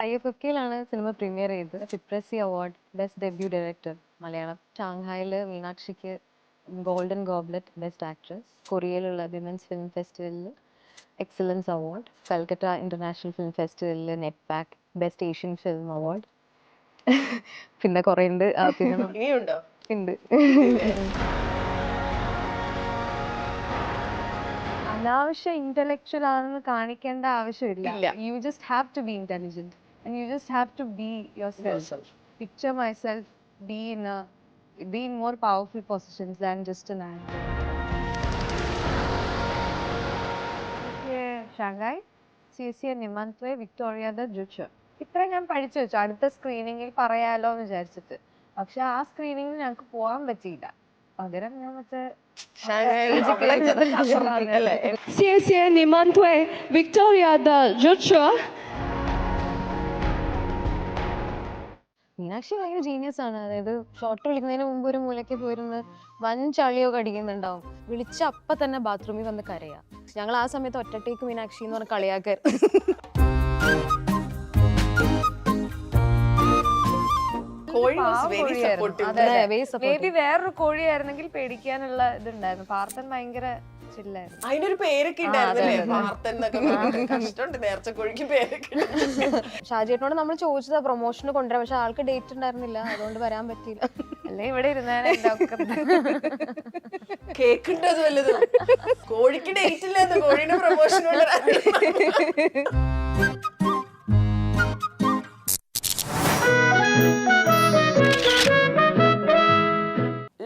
IFFKയിലാണ് സിനിമ പ്രീമിയർ ചെയ്തത്. FIPRESCI award best debut director Malayalam. ഷാങ്ഹായിൽ മീനാക്ഷിക്ക് ഗോൾഡൻ ഗോബ്ലറ്റ് ബെസ്റ്റ് ആക്ട്രസ്. കൊറിയയിലുള്ള വിമൻസ് ഫിലിം ഫെസ്റ്റിവലിൽ excellence award. Calcutta international film ഫെസ്റ്റിവലിൽ NETPAC best Asian film award. പിന്നെ കുറേ ഉണ്ട്. പിന്നെ ഇനിയുണ്ടോ? ഉണ്ട്. അനാവശ്യ ഇന്റലക്ച്വൽ ആണെന്ന് കാണിക്കേണ്ട ആവശ്യമില്ല. You just have to be intelligent and you just have to be yourself. Picture myself be in more powerful positions than just an actor. Shanghai, CSE നിമാൻത്വേ, വിക്ടോറിയ ദ ജുച്ച്. ഇത്രയും ഞാൻ പഠിച്ചു വെച്ചു അടുത്ത സ്ക്രീനിങ്ങിൽ പറയാലോ എന്ന് വിചാരിച്ചിട്ട്. പക്ഷെ ആ സ്ക്രീനിങ്ങിൽ ഞങ്ങൾക്ക് പോകാൻ പറ്റിയില്ല. പകരം ഞാൻ മറ്റേ CSE നിമാൻത്വേ, വിക്ടോറിയ ദ ജുച്ച്. മീനാക്ഷി ഭയങ്കര ജീനിയസ് ആണ്. അതായത് ഷോട്ട് വിളിക്കുന്നതിന് മുമ്പ് ഒരു മൂലയ്ക്ക് പോയിരുന്ന് വൻ ചളിയൊക്കെ അടിക്കുന്നുണ്ടാവും. വിളിച്ച അപ്പൊ തന്നെ ബാത്റൂമിൽ വന്ന് കരയാ. ഞങ്ങൾ ആ സമയത്ത് ഒറ്റട്ടേക്ക് മീനാക്ഷി എന്ന് പറഞ്ഞ കളിയാക്കായിരുന്നു. വേറൊരു കോഴിയായിരുന്നെങ്കിൽ പേടിക്കാനുള്ള ഇതുണ്ടായിരുന്നു. പാർത്തൻ ഭയങ്കര ചില്ലായിരുന്നു. അതിനൊരു പേരൊക്കെ ഉണ്ടായിരുന്നല്ലേ, പാർത്തൻ എന്നൊക്കെ. കഷ്ടമുണ്ട്, നേർച്ച കോഴിക്ക് പേരൊക്കെ. ഷാജിയേട്ടനോട് നമ്മൾ ചോദിച്ചതാ പ്രൊമോഷന് കൊണ്ടുവരാം, പക്ഷെ ആൾക്ക് ഡേറ്റ് ഉണ്ടായിരുന്നില്ല, അതുകൊണ്ട് വരാൻ പറ്റിയില്ല. അല്ലെ ഇവിടെ ഇരുന്നാണ് കേക്കുണ്ടോ വല്ലതും? കോഴിക്ക് ഡേറ്റ് ഇല്ലാത്ത കോഴിയുടെ പ്രൊമോഷൻ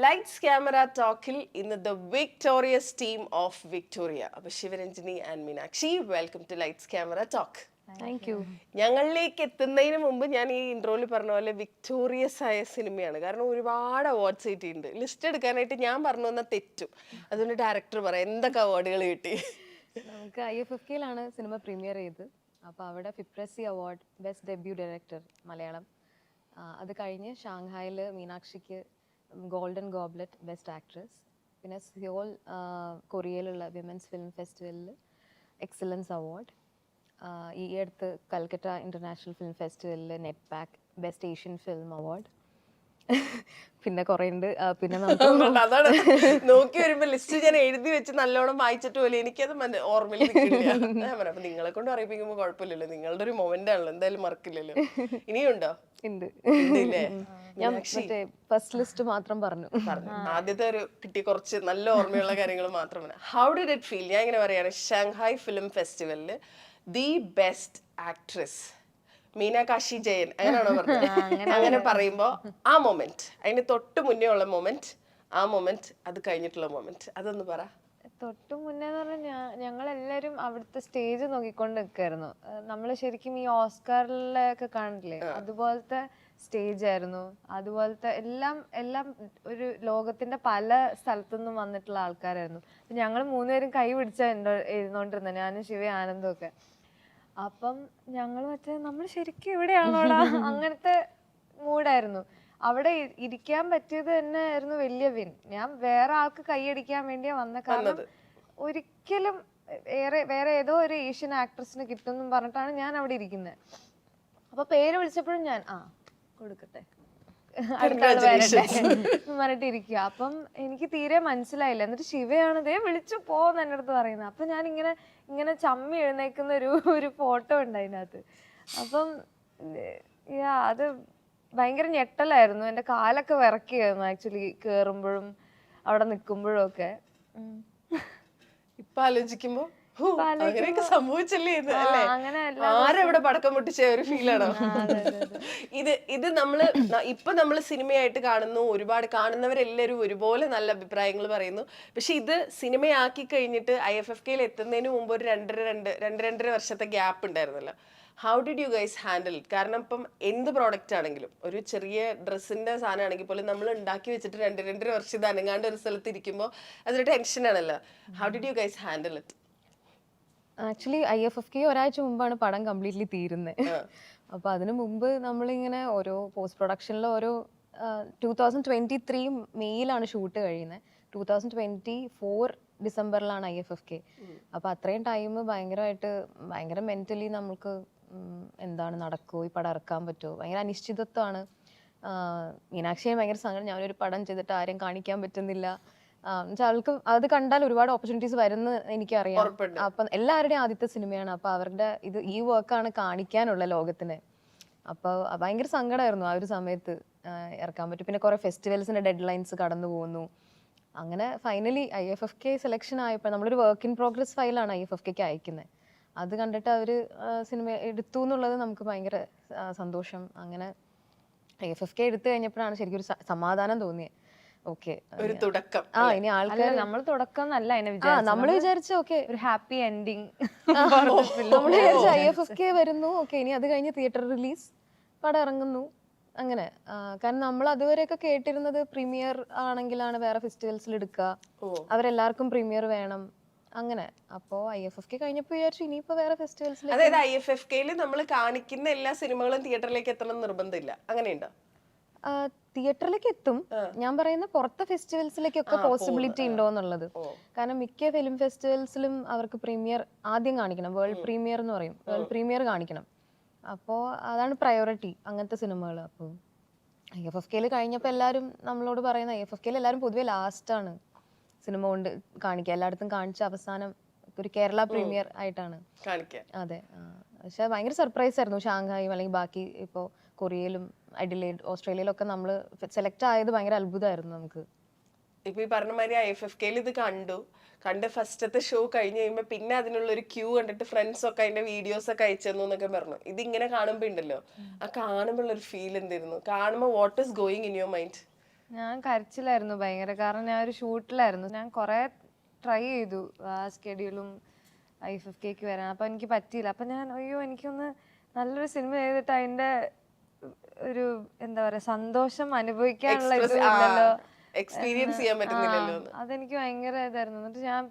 ലൈറ്റ്സ് ക്യാമറ ടോക്കിൽ ഇന്ന് the victorious team of Victoria. അപ്പൊ Sivaranjini and Meenakshi, welcome to lights camera talk. Thank you. ഞങ്ങളിലേക്ക് എത്തുന്നതിന് മുമ്പ് ഞാൻ ഈ ഇൻട്രോയിൽ പറഞ്ഞ പോലെ വിക്ടോറിയസ് ആയ സിനിമയാണ്. കാരണം ഒരുപാട് അവാർഡ്സ് കിട്ടിയിട്ടുണ്ട്. ലിസ്റ്റ് എടുക്കാനായിട്ട് ഞാൻ പറഞ്ഞു തന്ന തെറ്റും. അതുകൊണ്ട് ഡയറക്ടർ പറയാം എന്തൊക്കെ അവാർഡുകൾ കിട്ടി. നമുക്ക് IFFKയിലാണ് സിനിമ പ്രീമിയർ ചെയ്തത്. അപ്പോൾ അവിടെ FIPRESCI award best debut director Malayalam. അത് കഴിഞ്ഞ് ഷാങ്ഹായിൽ മീനാക്ഷിക്ക് ഗോൾഡൻ ഗോബ്ലറ്റ് ബെസ്റ്റ് ആക്ട്രസ്. പിന്നെ സിയോൾ കൊറിയയിലുള്ള വിമൻസ് ഫിലിം ഫെസ്റ്റിവലിൽ എക്സലൻസ് അവാർഡ്. ഈ അടുത്ത് കൽക്കട്ട ഇന്റർനാഷണൽ ഫിലിം ഫെസ്റ്റിവലിൽ NETPAC best Asian film award. പിന്നെ കുറേ ഉണ്ട്. പിന്നെ അതാണ് നോക്കി വരുമ്പോ ലിസ്റ്റ് ഞാൻ എഴുതി വെച്ച് നല്ലോണം വായിച്ചിട്ട് പോലെ എനിക്കത് ഓർമ്മയിൽ നിൽക്കില്ല. ഞാൻ പറയാം, അപ്പൊ നിങ്ങളെ കൊണ്ട് അറിയിപ്പിക്കുമ്പോ കുഴപ്പമില്ലല്ലോ, നിങ്ങളുടെ ഒരു മൊമെന്റ് ആണല്ലോ, എന്തായാലും മറക്കില്ലല്ലോ. ഇനിയുണ്ടോ? ഉണ്ട്. ഇല്ലേ? ഞാൻ മറ്റേ ഫസ്റ്റ് ലിസ്റ്റ് മാത്രം പറഞ്ഞു. ആദ്യത്തെ ഒരു കിട്ടി കുറച്ച് നല്ല ഓർമ്മയുള്ള കാര്യങ്ങൾ മാത്രമാണ്. How did it feel? ഞാൻ ഇങ്ങനെ പറയാണ്, ഷാങ്ഹായ് ഫിലിം ഫെസ്റ്റിവലില് the best actress Meenakshi Jayan, അങ്ങനെയാണോ പറഞ്ഞത്? അങ്ങനെ പറയുമ്പോ ആ മൊമെന്റ്, അതിന് തൊട്ട് മുന്നേ ഉള്ള മൊമെന്റ്, ആ മൊമെന്റ്, അത് കഴിഞ്ഞിട്ടുള്ള മൊമെന്റ്, അതൊന്ന് പറ. തൊട്ട് മുന്നേ എന്ന് പറഞ്ഞാൽ ഞങ്ങളെല്ലാവരും അവിടുത്തെ സ്റ്റേജ് നോക്കിക്കൊണ്ട് നിൽക്കായിരുന്നു. നമ്മൾ ശരിക്കും ഈ ഓസ്കാറിലൊക്കെ കാണില്ലേ, അതുപോലത്തെ സ്റ്റേജ് ആയിരുന്നു. അതുപോലത്തെ എല്ലാം ഒരു ലോകത്തിന്റെ പല സ്ഥലത്തുനിന്നും വന്നിട്ടുള്ള ആൾക്കാരായിരുന്നു. ഞങ്ങൾ മൂന്നുപേരും കൈ പിടിച്ച എഴുന്നോണ്ടിരുന്നത്, ഞാനും ശിവ ആനന്ദും ഒക്കെ. അപ്പം ഞങ്ങൾ മറ്റേ നമ്മൾ ശരിക്കും എവിടെയാണോടാ അങ്ങനത്തെ മൂഡായിരുന്നു. അവിടെ ഇരിക്കാൻ പറ്റിയത് തന്നെ ആയിരുന്നു വലിയ വിൻ. ഞാൻ വേറെ ആൾക്ക് കൈയടിക്കാൻ വേണ്ടിയാ വന്ന, കാരണം ഒരിക്കലും വേറെ ഏതോ ഒരു ഏഷ്യൻ ആക്ട്രസിന് കിട്ടും പറഞ്ഞിട്ടാണ് ഞാൻ അവിടെ ഇരിക്കുന്നത്. അപ്പൊ പേര് വിളിച്ചപ്പോഴും ഞാൻ കൊടുക്കട്ടെ, പറഞ്ഞിട്ട് ഇരിക്കുക. അപ്പം എനിക്ക് തീരെ മനസ്സിലായില്ല. എന്നിട്ട് ശിവയാണ് ദേ വിളിച്ചു പോന്ന് എൻ്റെ അടുത്ത് പറയുന്നത്. അപ്പൊ ഞാൻ ഇങ്ങനെ ചമ്മി എഴുന്നേക്കുന്ന ഒരു ഫോട്ടോ ഉണ്ട് അതിനകത്ത്. അപ്പം അത് ഭയങ്കര ഞെട്ടലായിരുന്നു. എൻ്റെ കാലൊക്കെ വിറക്കുകയായിരുന്നു ആക്ച്വലി, കേറുമ്പോഴും അവിടെ നിൽക്കുമ്പോഴും ഒക്കെ. ഇപ്പൊ ആലോചിക്കുമ്പോ അങ്ങനെയൊക്കെ സംഭവിച്ചല്ലേ ഇത്, അല്ലേ? ആരെവിടെ പടക്കം പൊട്ടിച്ച ഒരു ഫീലാണോ ഇത്? നമ്മള് സിനിമയായിട്ട് കാണുന്നു, ഒരുപാട് കാണുന്നവരെല്ലാവരും ഒരുപോലെ നല്ല അഭിപ്രായങ്ങൾ പറയുന്നു. പക്ഷെ ഇത് സിനിമയാക്കി കഴിഞ്ഞിട്ട് IFFKയിൽ എത്തുന്നതിന് മുമ്പ് ഒരു രണ്ടര വർഷത്തെ ഗ്യാപ്പ് ഉണ്ടായിരുന്നല്ലോ. How did you guys handle? കാരണം ഇപ്പം എന്ത് പ്രോഡക്റ്റ് ആണെങ്കിലും, ഒരു ചെറിയ ഡ്രസ്സിന്റെ സാധനം ആണെങ്കിൽ പോലും നമ്മൾ ഉണ്ടാക്കി വെച്ചിട്ട് രണ്ടര വർഷം ഇത് അനങ്ങാണ്ട് ഒരു സ്ഥലത്ത് ഇരിക്കുമ്പോൾ അതൊരു ടെൻഷനാണല്ലോ. How did you guys handle it? Actually IFFK ഒരാഴ്ച മുമ്പാണ് പടം കംപ്ലീറ്റ്ലി തീരുന്നത്. അപ്പൊ അതിനു മുമ്പ് നമ്മളിങ്ങനെ ഓരോ പോസ്റ്റ് പ്രൊഡക്ഷനിൽ ഓരോ 2023 മെയ്യിലാണ് ഷൂട്ട് കഴിയുന്നത്. 2024 ഡിസംബറിലാണ് IFFK. അപ്പൊ അത്രയും ടൈം ഭയങ്കര മെന്റലി നമുക്ക് എന്താണ് നടക്കുമോ, ഈ പടം ഇറക്കാൻ പറ്റുമോ, ഭയങ്കര അനിശ്ചിതത്വമാണ്. മീനാക്ഷിയെ ഭയങ്കര സങ്കടം, ഞാനൊരു പടം ചെയ്തിട്ട് ആരെയും കാണിക്കാൻ പറ്റുന്നില്ല. എന്നുവെച്ചാൽ അവൾക്ക് അത് കണ്ടാൽ ഒരുപാട് ഓപ്പർച്യൂണിറ്റീസ് വരുന്ന എനിക്കറിയാം. അപ്പം എല്ലാവരുടെയും ആദ്യത്തെ സിനിമയാണ്, അപ്പോൾ അവരുടെ ഈ വർക്കാണ് കാണിക്കാനുള്ള ലോകത്തിന്. അപ്പോൾ ഭയങ്കര സങ്കടമായിരുന്നു ആ ഒരു സമയത്ത് ഇറക്കാൻ പറ്റും. പിന്നെ കുറേ ഫെസ്റ്റിവൽസിൻ്റെ ഡെഡ് ലൈൻസ് കടന്നു പോകുന്നു. അങ്ങനെ ഫൈനലി IFFK സെലക്ഷൻ ആയപ്പോൾ, നമ്മളൊരു വർക്ക് ഇൻ പ്രോഗ്രസ് ഫയലാണ് IFFKക്ക് അയക്കുന്നത്. അത് കണ്ടിട്ട് അവർ സിനിമ എടുത്തു എന്നുള്ളത് നമുക്ക് ഭയങ്കര സന്തോഷം. അങ്ങനെ IFFK എടുത്തു കഴിഞ്ഞപ്പോഴാണ് ശരിക്കും ഒരു സമാധാനം തോന്നിയത്. ഓക്കെ, ഒരു തുടക്കം. ഇനി ആൾക്കാർ നമ്മൾ തുടക്കം എന്നല്ല അതിനെ നമ്മൾ വിചാരിച്ച ഓക്കെ ഒരു ഹാപ്പി എൻഡിങ്. നമ്മൾ വിചാരിച്ച IFFK വരുന്നു, ഓക്കെ ഇനി അത് കഴിഞ്ഞ് തിയേറ്റർ റിലീസ്, പടം ഇറങ്ങുന്നു, അങ്ങനെ. കാരണം നമ്മൾ അതുവരെയൊക്കെ കേട്ടിരുന്നത് പ്രീമിയർ ആണെങ്കിലാണ് വേറെ ഫെസ്റ്റിവൽസിൽ എടുക്കുക, അവരെല്ലാവർക്കും പ്രീമിയർ വേണം, അങ്ങനെ. അപ്പോൾ IFFK കഴിഞ്ഞപ്പോൾ വിചാരിച്ചു ഇനിയിപ്പോ വേറെ ഫെസ്റ്റിവൽസിൽ. അതായത് IFFKയിൽ നമ്മൾ കാണിക്കുന്ന എല്ലാ സിനിമകളും തിയേറ്ററിലേക്ക് എത്തണം നിർബന്ധമില്ല, അങ്ങനെയുണ്ടോ? തിയേറ്ററിലേക്ക് എത്തും, ഞാൻ പറയുന്ന പുറത്തെ ഫെസ്റ്റിവൽസിലേക്കൊക്കെ പോസിബിലിറ്റി ഉണ്ടോ എന്നുള്ളത്. കാരണം മിക്ക ഫിലിം ഫെസ്റ്റിവൽസിലും അവർക്ക് പ്രീമിയർ ആദ്യം കാണിക്കണം, വേൾഡ് പ്രീമിയർ എന്ന് പറയും, വേൾഡ് പ്രീമിയർ കാണിക്കണം. അപ്പോൾ അതാണ് പ്രയോറിറ്റി അങ്ങനത്തെ സിനിമകൾ. അപ്പോൾ IFFKയിൽ കഴിഞ്ഞപ്പോൾ എല്ലാവരും നമ്മളോട് പറയുന്ന, IFFKയിൽ എല്ലാവരും പൊതുവെ ലാസ്റ്റാണ് സിനിമ കൊണ്ട് കാണിക്കുക, എല്ലായിടത്തും കാണിച്ച അവസാനം ഒരു കേരള പ്രീമിയർ ആയിട്ടാണ് കാണിക്കുക. അതെ. പക്ഷെ ഭയങ്കര സർപ്രൈസ് ആയിരുന്നു. ഷാങ്ഹായും അല്ലെങ്കിൽ ബാക്കി ഇപ്പോൾ കൊറിയയിലും അഡിലേഡ് ഓസ്ട്രേലിയയിലൊക്കെ നമ്മൾ സെലക്ട് ആയത് ഭയങ്കര അത്ഭുതമായിരുന്നു നമുക്ക്. ഇപ്പൊ ഈ പറഞ്ഞ മാതിരി IFFKയിൽ ഇത് കണ്ട് ഫസ്റ്റത്തെ ഷോ കഴിഞ്ഞ് കഴിയുമ്പോ പിന്നെ അതിനുള്ള ഒരു ക്യൂ കണ്ടിട്ട് ഫ്രണ്ട്സ് ഒക്കെ അതിന്റെ വീഡിയോസ് ഒക്കെ അയച്ചെന്നു എന്നൊക്കെ പറഞ്ഞു. ഇതിങ്ങനെ കാണുമ്പോ ഉണ്ടല്ലോ, ആ കാണുമ്പോൾ ഒരു ഫീൽ എന്തായിരുന്നു? കാണുമ്പോ what is going in your mind? ഞാൻ കരച്ചിലായിരുന്നു ഭയങ്കര. കാരണം ഞാൻ ഒരു ഷൂട്ടിലായിരുന്നു, ഞാൻ കുറെ ട്രൈ ചെയ്തു ആ സ്കെഡ്യൂളും IFFKക്ക് വരാൻ, അപ്പൊ എനിക്ക് പറ്റിയില്ല. അപ്പൊ ഞാൻ എനിക്കൊന്ന് നല്ലൊരു സിനിമ ചെയ്തിട്ട് അതിന്റെ ഒരു എന്താ പറയാ സന്തോഷം അനുഭവിക്കാനുള്ള ഇല്ലല്ലോ, എക്സ്പീരിയൻസ് ചെയ്യാൻ പറ്റുന്നില്ലല്ലോ. അതെനിക്ക് ഭയങ്കര ഇതായിരുന്നു. എന്നിട്ട് ഞാൻ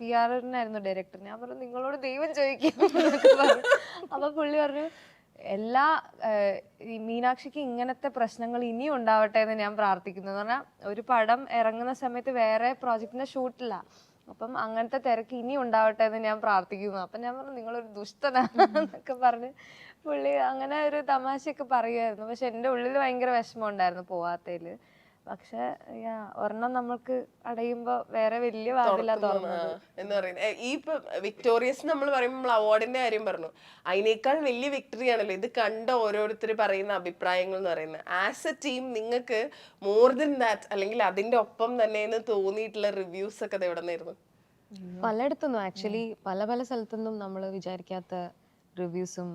PR-നായിരുന്നു ഡയറക്ടർ. ഞാൻ പറഞ്ഞു നിങ്ങളോട് ദൈവം ചോദിക്കും. അപ്പൊ പുള്ളി പറഞ്ഞു ഈ മീനാക്ഷിക്ക് ഇങ്ങനത്തെ പ്രശ്നങ്ങൾ ഇനിയും ഉണ്ടാവട്ടെ എന്ന് ഞാൻ പ്രാർത്ഥിക്കുന്നു. എന്ന് പറഞ്ഞാൽ ഒരു പടം ഇറങ്ങുന്ന സമയത്ത് വേറെ പ്രോജക്റ്റിന്റെ ഷൂട്ടില്ല, അപ്പം അങ്ങനത്തെ തിരക്ക് ഇനി ഉണ്ടാവട്ടെ എന്ന് ഞാൻ പ്രാർത്ഥിക്കുന്നു. അപ്പം ഞാൻ പറഞ്ഞു നിങ്ങളൊരു ദുഷ്ടനാന്നൊക്കെ പറഞ്ഞ് പുള്ളി അങ്ങനെ ഒരു തമാശയൊക്കെ പറയുമായിരുന്നു. പക്ഷെ എൻ്റെ ഉള്ളിൽ ഭയങ്കര വിഷമം ഉണ്ടായിരുന്നു പോവാത്തതിൽ. പക്ഷെ ഒരെണ്ണം നമ്മൾക്ക് അടയുമ്പോ വേറെ വലിയ വാതില തുറന്നത് എന്ന് പറയുന്നത്. ഈ ഇപ്പൊ വിക്ടോറിയസ് നമ്മൾ പറയുമ്പോൾ നമ്മൾ അവാർഡിന്റെ കാര്യം പറഞ്ഞു, അതിനേക്കാൾ വലിയ വിക്ടറി ആണല്ലോ ഇത് കണ്ട ഓരോരുത്തർ പറയുന്ന അഭിപ്രായങ്ങൾ എന്ന് പറയുന്നത്. ആസ് എ ടീം നിങ്ങൾക്ക് മോർ ദൻ ദാറ്റ് അല്ലെങ്കിൽ അതിന്റെ ഒപ്പം തന്നെ തോന്നിയിട്ടുള്ള റിവ്യൂസ് ഒക്കെ എവിടെ നിന്നായിരുന്നു? പലയിടത്തുനിന്നും ആക്ച്വലി പല സ്ഥലത്തുനിന്നും നമ്മൾ വിചാരിക്കാത്ത റിവ്യൂസും,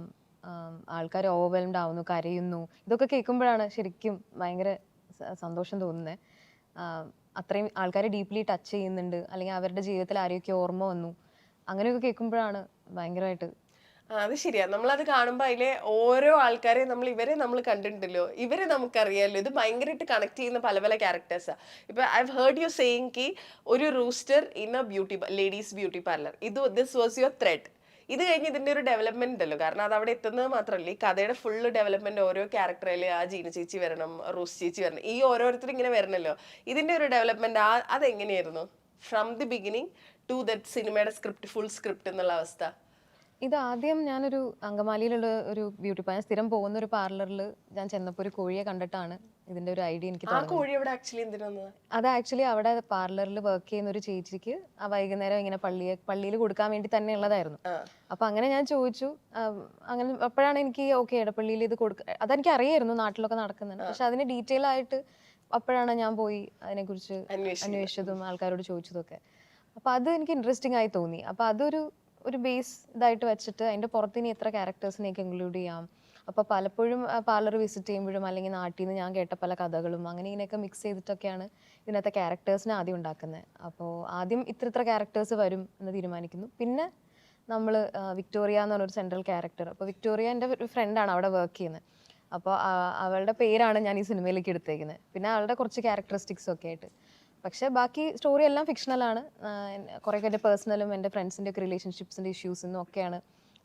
ആൾക്കാർ ഓവർവെൽംഡ് ആവുന്നു, കരയുന്നു, ഇതൊക്കെ കേൾക്കുമ്പോഴാണ് ശരിക്കും ഭയങ്കര സന്തോഷം തോന്നുന്നത്. അത്രയും ആൾക്കാരെ ഡീപ്ലി ടച്ച് ചെയ്യുന്നുണ്ട്, അല്ലെങ്കിൽ അവരുടെ ജീവിതത്തിൽ ആരെയൊക്കെ ഓർമ്മ വന്നു, അങ്ങനെയൊക്കെ കേൾക്കുമ്പോഴാണ് ഭയങ്കരമായിട്ട്. അത് ശരിയാ. നമ്മളത് കാണുമ്പോൾ അതിലെ ഓരോ ആൾക്കാരെ ഇവരെ നമ്മൾ കണ്ടിട്ടുണ്ടല്ലോ, ഇവരെ നമുക്കറിയാമല്ലോ, ഇത് ഭയങ്കരമായിട്ട് കണക്ട് ചെയ്യുന്ന പല ക്യാരക്ടേഴ്സാ. ഇപ്പൊ ഐ ഹേർഡ് യു സേയിങ് കി ഒരു rooster in A ladies beauty parlour, this was your thread. ഇത് കഴിഞ്ഞ് ഇതിന്റെ ഒരു ഡെവലപ്മെന്റ് ഉണ്ടല്ലോ, കാരണം അത് അവിടെ എത്തുന്നത് മാത്രമല്ല ഈ കഥയുടെ ഫുള്ള് ഡെവലപ്മെന്റ്. ഓരോ ക്യാരക്ടറിൽ ആ ജീന ചേച്ചി വരണം, റൂസ് ചേച്ചി വരണം, ഈ ഓരോരുത്തരും ഇങ്ങനെ വരണല്ലോ. ഇതിന്റെ ഒരു ഡെവലപ്മെന്റ് അതെങ്ങനെയായിരുന്നു from the beginning to that സിനിമയുടെ സ്ക്രിപ്റ്റ്, ഫുൾ സ്ക്രിപ്റ്റ് എന്നുള്ള അവസ്ഥ? ഇത് ആദ്യം ഞാനൊരു അങ്കമാലിയിലുള്ള ഒരു ബ്യൂട്ടി പാർലർ, സ്ഥിരം പോകുന്ന ഒരു പാർലറിൽ ഞാൻ ചെന്നപ്പോൾ ഒരു കോഴിയെ കണ്ടിട്ടാണ് ഇതിന്റെ ഒരു ഐഡിയ എനിക്ക് തോന്നുന്നത്. അത് ആക്ച്വലി അവിടെ പാർലറിൽ വർക്ക് ചെയ്യുന്ന ഒരു ചേച്ചിക്ക് ആ വൈകുന്നേരം ഇങ്ങനെ പള്ളിയിൽ കൊടുക്കാൻ വേണ്ടി തന്നെ ഉള്ളതായിരുന്നു. അപ്പൊ അങ്ങനെ ഞാൻ ചോദിച്ചു, അങ്ങനെ അപ്പോഴാണ് എനിക്ക് ഓക്കെ ഇടപ്പള്ളിയിൽ ഇത് അതെനിക്ക് അറിയായിരുന്നു നാട്ടിലൊക്കെ നടക്കുന്നുണ്ട്, പക്ഷെ അതിന് ഡീറ്റെയിൽ ആയിട്ട് അപ്പോഴാണ് ഞാൻ പോയി അതിനെക്കുറിച്ച് അന്വേഷിച്ചതും ആൾക്കാരോട് ചോദിച്ചതൊക്കെ. അപ്പൊ അത് എനിക്ക് ഇൻട്രസ്റ്റിംഗ് ആയി തോന്നി. അപ്പൊ അതൊരു ബേസ് ഇതായിട്ട് വെച്ചിട്ട് അതിന്റെ പുറത്ത് ഇനി എത്ര ക്യാരക്ടേഴ്സിനെയൊക്കെ ഇൻക്ലൂഡ് ചെയ്യാം. അപ്പോൾ പലപ്പോഴും പാർലർ വിസിറ്റ് ചെയ്യുമ്പോഴും അല്ലെങ്കിൽ നാട്ടിൽ നിന്ന് ഞാൻ കേട്ട പല കഥകളും അങ്ങനെ ഇങ്ങനെയൊക്കെ മിക്സ് ചെയ്തിട്ടൊക്കെയാണ് ഇതിനകത്തെ ക്യാരക്ടേഴ്സിനെ ആദ്യം ഉണ്ടാക്കുന്നത്. അപ്പോൾ ആദ്യം ഇത്ര ക്യാരക്ടേഴ്സ് വരും എന്ന് തീരുമാനിക്കുന്നു. പിന്നെ നമ്മൾ വിക്ടോറിയ എന്ന് പറഞ്ഞൊരു സെൻട്രൽ ക്യാരക്ടർ, അപ്പോൾ വിക്ടോറിയ എൻ്റെ ഒരു ഫ്രണ്ടാണ് അവിടെ വർക്ക് ചെയ്യുന്നത്. അപ്പോൾ അവളുടെ പേരാണ് ഞാൻ ഈ സിനിമയിലേക്ക് എടുത്തേക്കുന്നത്. പിന്നെ അവളുടെ കുറച്ച് ക്യാരക്ടറിസ്റ്റിക്സ് ഒക്കെ ആയിട്ട്. പക്ഷേ ബാക്കി സ്റ്റോറി എല്ലാം ഫിക്ഷണലാണ്. കുറേയൊക്കെ എൻ്റെ പേഴ്സണലും എൻ്റെ ഫ്രണ്ട്സിൻ്റെ ഒക്കെ റിലേഷൻഷിപ്സിൻ്റെ ഇഷ്യൂസിനും ഒക്കെയാണ്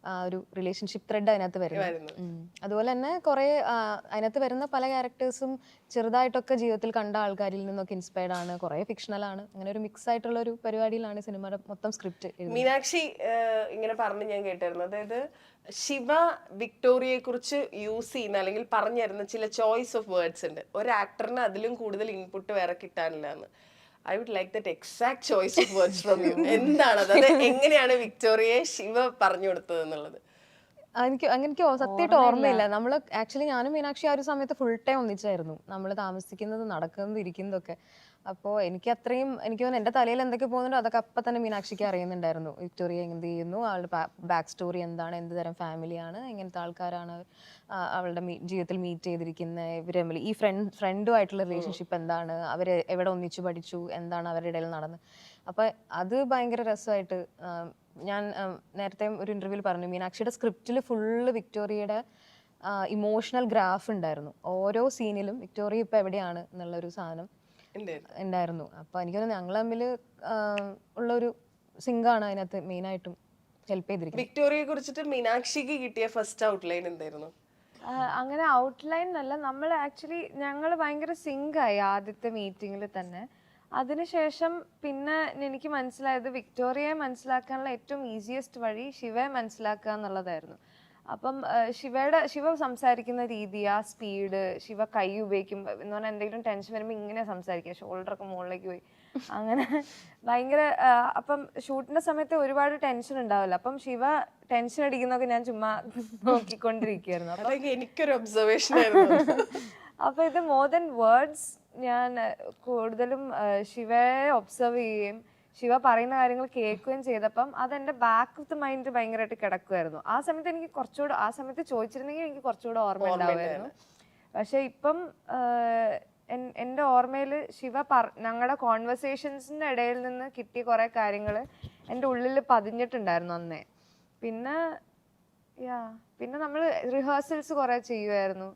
ഒരു റിലേഷൻഷിപ്പ് ത്രെഡ് അതിനകത്ത് വരുന്നത്. അതുപോലെ തന്നെ കുറെ അതിനകത്ത് വരുന്ന പല ക്യാരക്ടേഴ്സും ചെറുതായിട്ടൊക്കെ ജീവിതത്തിൽ കണ്ട ആൾക്കാരിൽ നിന്നൊക്കെ ഇൻസ്പയർഡ് ആണ്, കുറെ ഫിക്ഷണൽ ആണ്. അങ്ങനെ ഒരു മിക്സ് ആയിട്ടുള്ള ഒരു പരിപാടിയിലാണ് സിനിമയുടെ മൊത്തം സ്ക്രിപ്റ്റ്. മീനാക്ഷി ഇങ്ങനെ പറഞ്ഞ് ഞാൻ കേട്ടായിരുന്നു, അതായത് ശിവ വിക്ടോറിയയെ കുറിച്ച് യൂസ് ചെയ്യുന്ന അല്ലെങ്കിൽ പറഞ്ഞു തരുന്ന ചില ചോയ്സ് ഓഫ് വേർഡ്സ് ഉണ്ട്, ഒരു ആക്ടറിന് അതിലും കൂടുതൽ ഇൻപുട്ട് വേറെ കിട്ടാനില്ല എന്ന്. I would like that exact choice of words from you. എന്താണ് അത്, എങ്ങനെയാണ് വിക്ടോറിയയെ ശിവ പറഞ്ഞു കൊടുത്തത് എന്നുള്ളത്? എനിക്ക് സത്യമായിട്ട് ഓർമ്മയില്ല. നമ്മൾ ആക്ച്വലി ഞാനും മീനാക്ഷി ആ ഒരു സമയത്ത് ഫുൾ ടൈം ഒന്നിച്ചായിരുന്നു, നമ്മൾ താമസിക്കുന്നത്, നടക്കുന്നത്, ഇരിക്കുന്നതൊക്കെ. അപ്പോൾ എനിക്ക് തോന്നുന്നു എൻ്റെ തലയിൽ എന്തൊക്കെ പോകുന്നുണ്ടോ അതൊക്കെ അപ്പം തന്നെ മീനാക്ഷിക്ക് അറിയുന്നുണ്ടായിരുന്നു. വിക്ടോറിയ എന്ത് ചെയ്യുന്നു, അവളുടെ ബാക്ക് സ്റ്റോറി എന്താണ്, എന്ത് തരം ഫാമിലിയാണ്, എങ്ങനത്തെ ആൾക്കാരാണ് അവളുടെ ജീവിതത്തിൽ മീറ്റ് ചെയ്തിരിക്കുന്ന, ഇവർ ഈ ഫ്രണ്ടുമായിട്ടുള്ള റിലേഷൻഷിപ്പ് എന്താണ്, അവർ എവിടെ ഒന്നിച്ചു പഠിച്ചു, എന്താണ് അവരുടെ ഇടയിൽ നടന്നത്. അപ്പം അത് ഭയങ്കര രസമായിട്ട് ഞാൻ നേരത്തെ ഒരു ഇന്റർവ്യൂവിൽ പറഞ്ഞു, മീനാക്ഷിയുടെ സ്ക്രിപ്റ്റിൽ ഫുള്ള് വിക്ടോറിയയുടെ ഇമോഷണൽ ഗ്രാഫ് ഉണ്ടായിരുന്നു. ഓരോ സീനിലും വിക്ടോറിയ ഇപ്പം എവിടെയാണ് എന്നുള്ളൊരു സാധനം ഉണ്ടായിരുന്നു. അപ്പോൾ എനിക്ക് തോന്നുന്നു ഞങ്ങൾ തമ്മിൽ ഉള്ളൊരു സിങ്കാണ് അതിനകത്ത് മെയിനായിട്ടും ഹെൽപ്പ് ചെയ്തിരിക്കുന്നത്. വിക്ടോറിയയെ കുറിച്ചിട്ട് മീനാക്ഷിക്ക് കിട്ടിയ ഫസ്റ്റ് ഔട്ട്ലൈൻ എന്തായിരുന്നു? അങ്ങനെ ഔട്ട്ലൈൻ അല്ല, നമ്മൾ ആക്ച്വലി ഞങ്ങൾ ഭയങ്കര സിങ്കായി ആദ്യത്തെ മീറ്റിങ്ങിൽ തന്നെ. അതിനുശേഷം പിന്നെ എനിക്ക് മനസ്സിലായത് വിക്ടോറിയയെ മനസ്സിലാക്കാനുള്ള ഏറ്റവും ഈസിയസ്റ്റ് വഴി ശിവയെ മനസ്സിലാക്കുക എന്നുള്ളതായിരുന്നു. അപ്പം ശിവ സംസാരിക്കുന്ന രീതി, ആ സ്പീഡ്, ശിവ കൈ ഉപയോഗിക്കും എന്ന് പറഞ്ഞാൽ എന്തെങ്കിലും ടെൻഷൻ വരുമ്പോൾ ഇങ്ങനെ സംസാരിക്കുക, ഷോൾഡറൊക്കെ മുകളിലേക്ക് പോയി അങ്ങനെ ഭയങ്കര. അപ്പം ഷൂട്ടിന്റെ സമയത്ത് ഒരുപാട് ടെൻഷൻ ഉണ്ടാവില്ല, അപ്പം ശിവ ടെൻഷൻ അടിക്കുന്നൊക്കെ ഞാൻ ചുമ്മാ നോക്കിക്കൊണ്ടിരിക്കുകയായിരുന്നു. അപ്പൊ എനിക്കൊരു ഒബ്സർവേഷൻ ആയിരുന്നു. അപ്പൊ ഇത് മോർ ദൻ വേർഡ്സ് ഞാൻ കൂടുതലും ശിവയെ ഒബ്സർവ് ചെയ്യുകയും ശിവ പറയുന്ന കാര്യങ്ങൾ കേൾക്കുകയും ചെയ്തപ്പം അതെന്റെ ബാക്ക് ഓഫ് ദ മൈൻഡ് ഭയങ്കരമായിട്ട് കിടക്കുമായിരുന്നു. ആ സമയത്ത് എനിക്ക് കുറച്ചുകൂടെ, ആ സമയത്ത് ചോദിച്ചിരുന്നെങ്കിൽ എനിക്ക് കുറച്ചുകൂടെ ഓർമ്മ ഉണ്ടാവുമായിരുന്നു. പക്ഷെ ഇപ്പം എൻ്റെ ഓർമ്മയിൽ ശിവ ഞങ്ങളുടെ കോൺവെർസേഷൻസിന്റെ ഇടയിൽ നിന്ന് കിട്ടിയ കുറെ കാര്യങ്ങൾ എൻ്റെ ഉള്ളിൽ പതിഞ്ഞിട്ടുണ്ടായിരുന്നു അന്നേ. പിന്നെ നമ്മൾ റിഹേഴ്സൽസ് കുറെ ചെയ്യുമായിരുന്നു,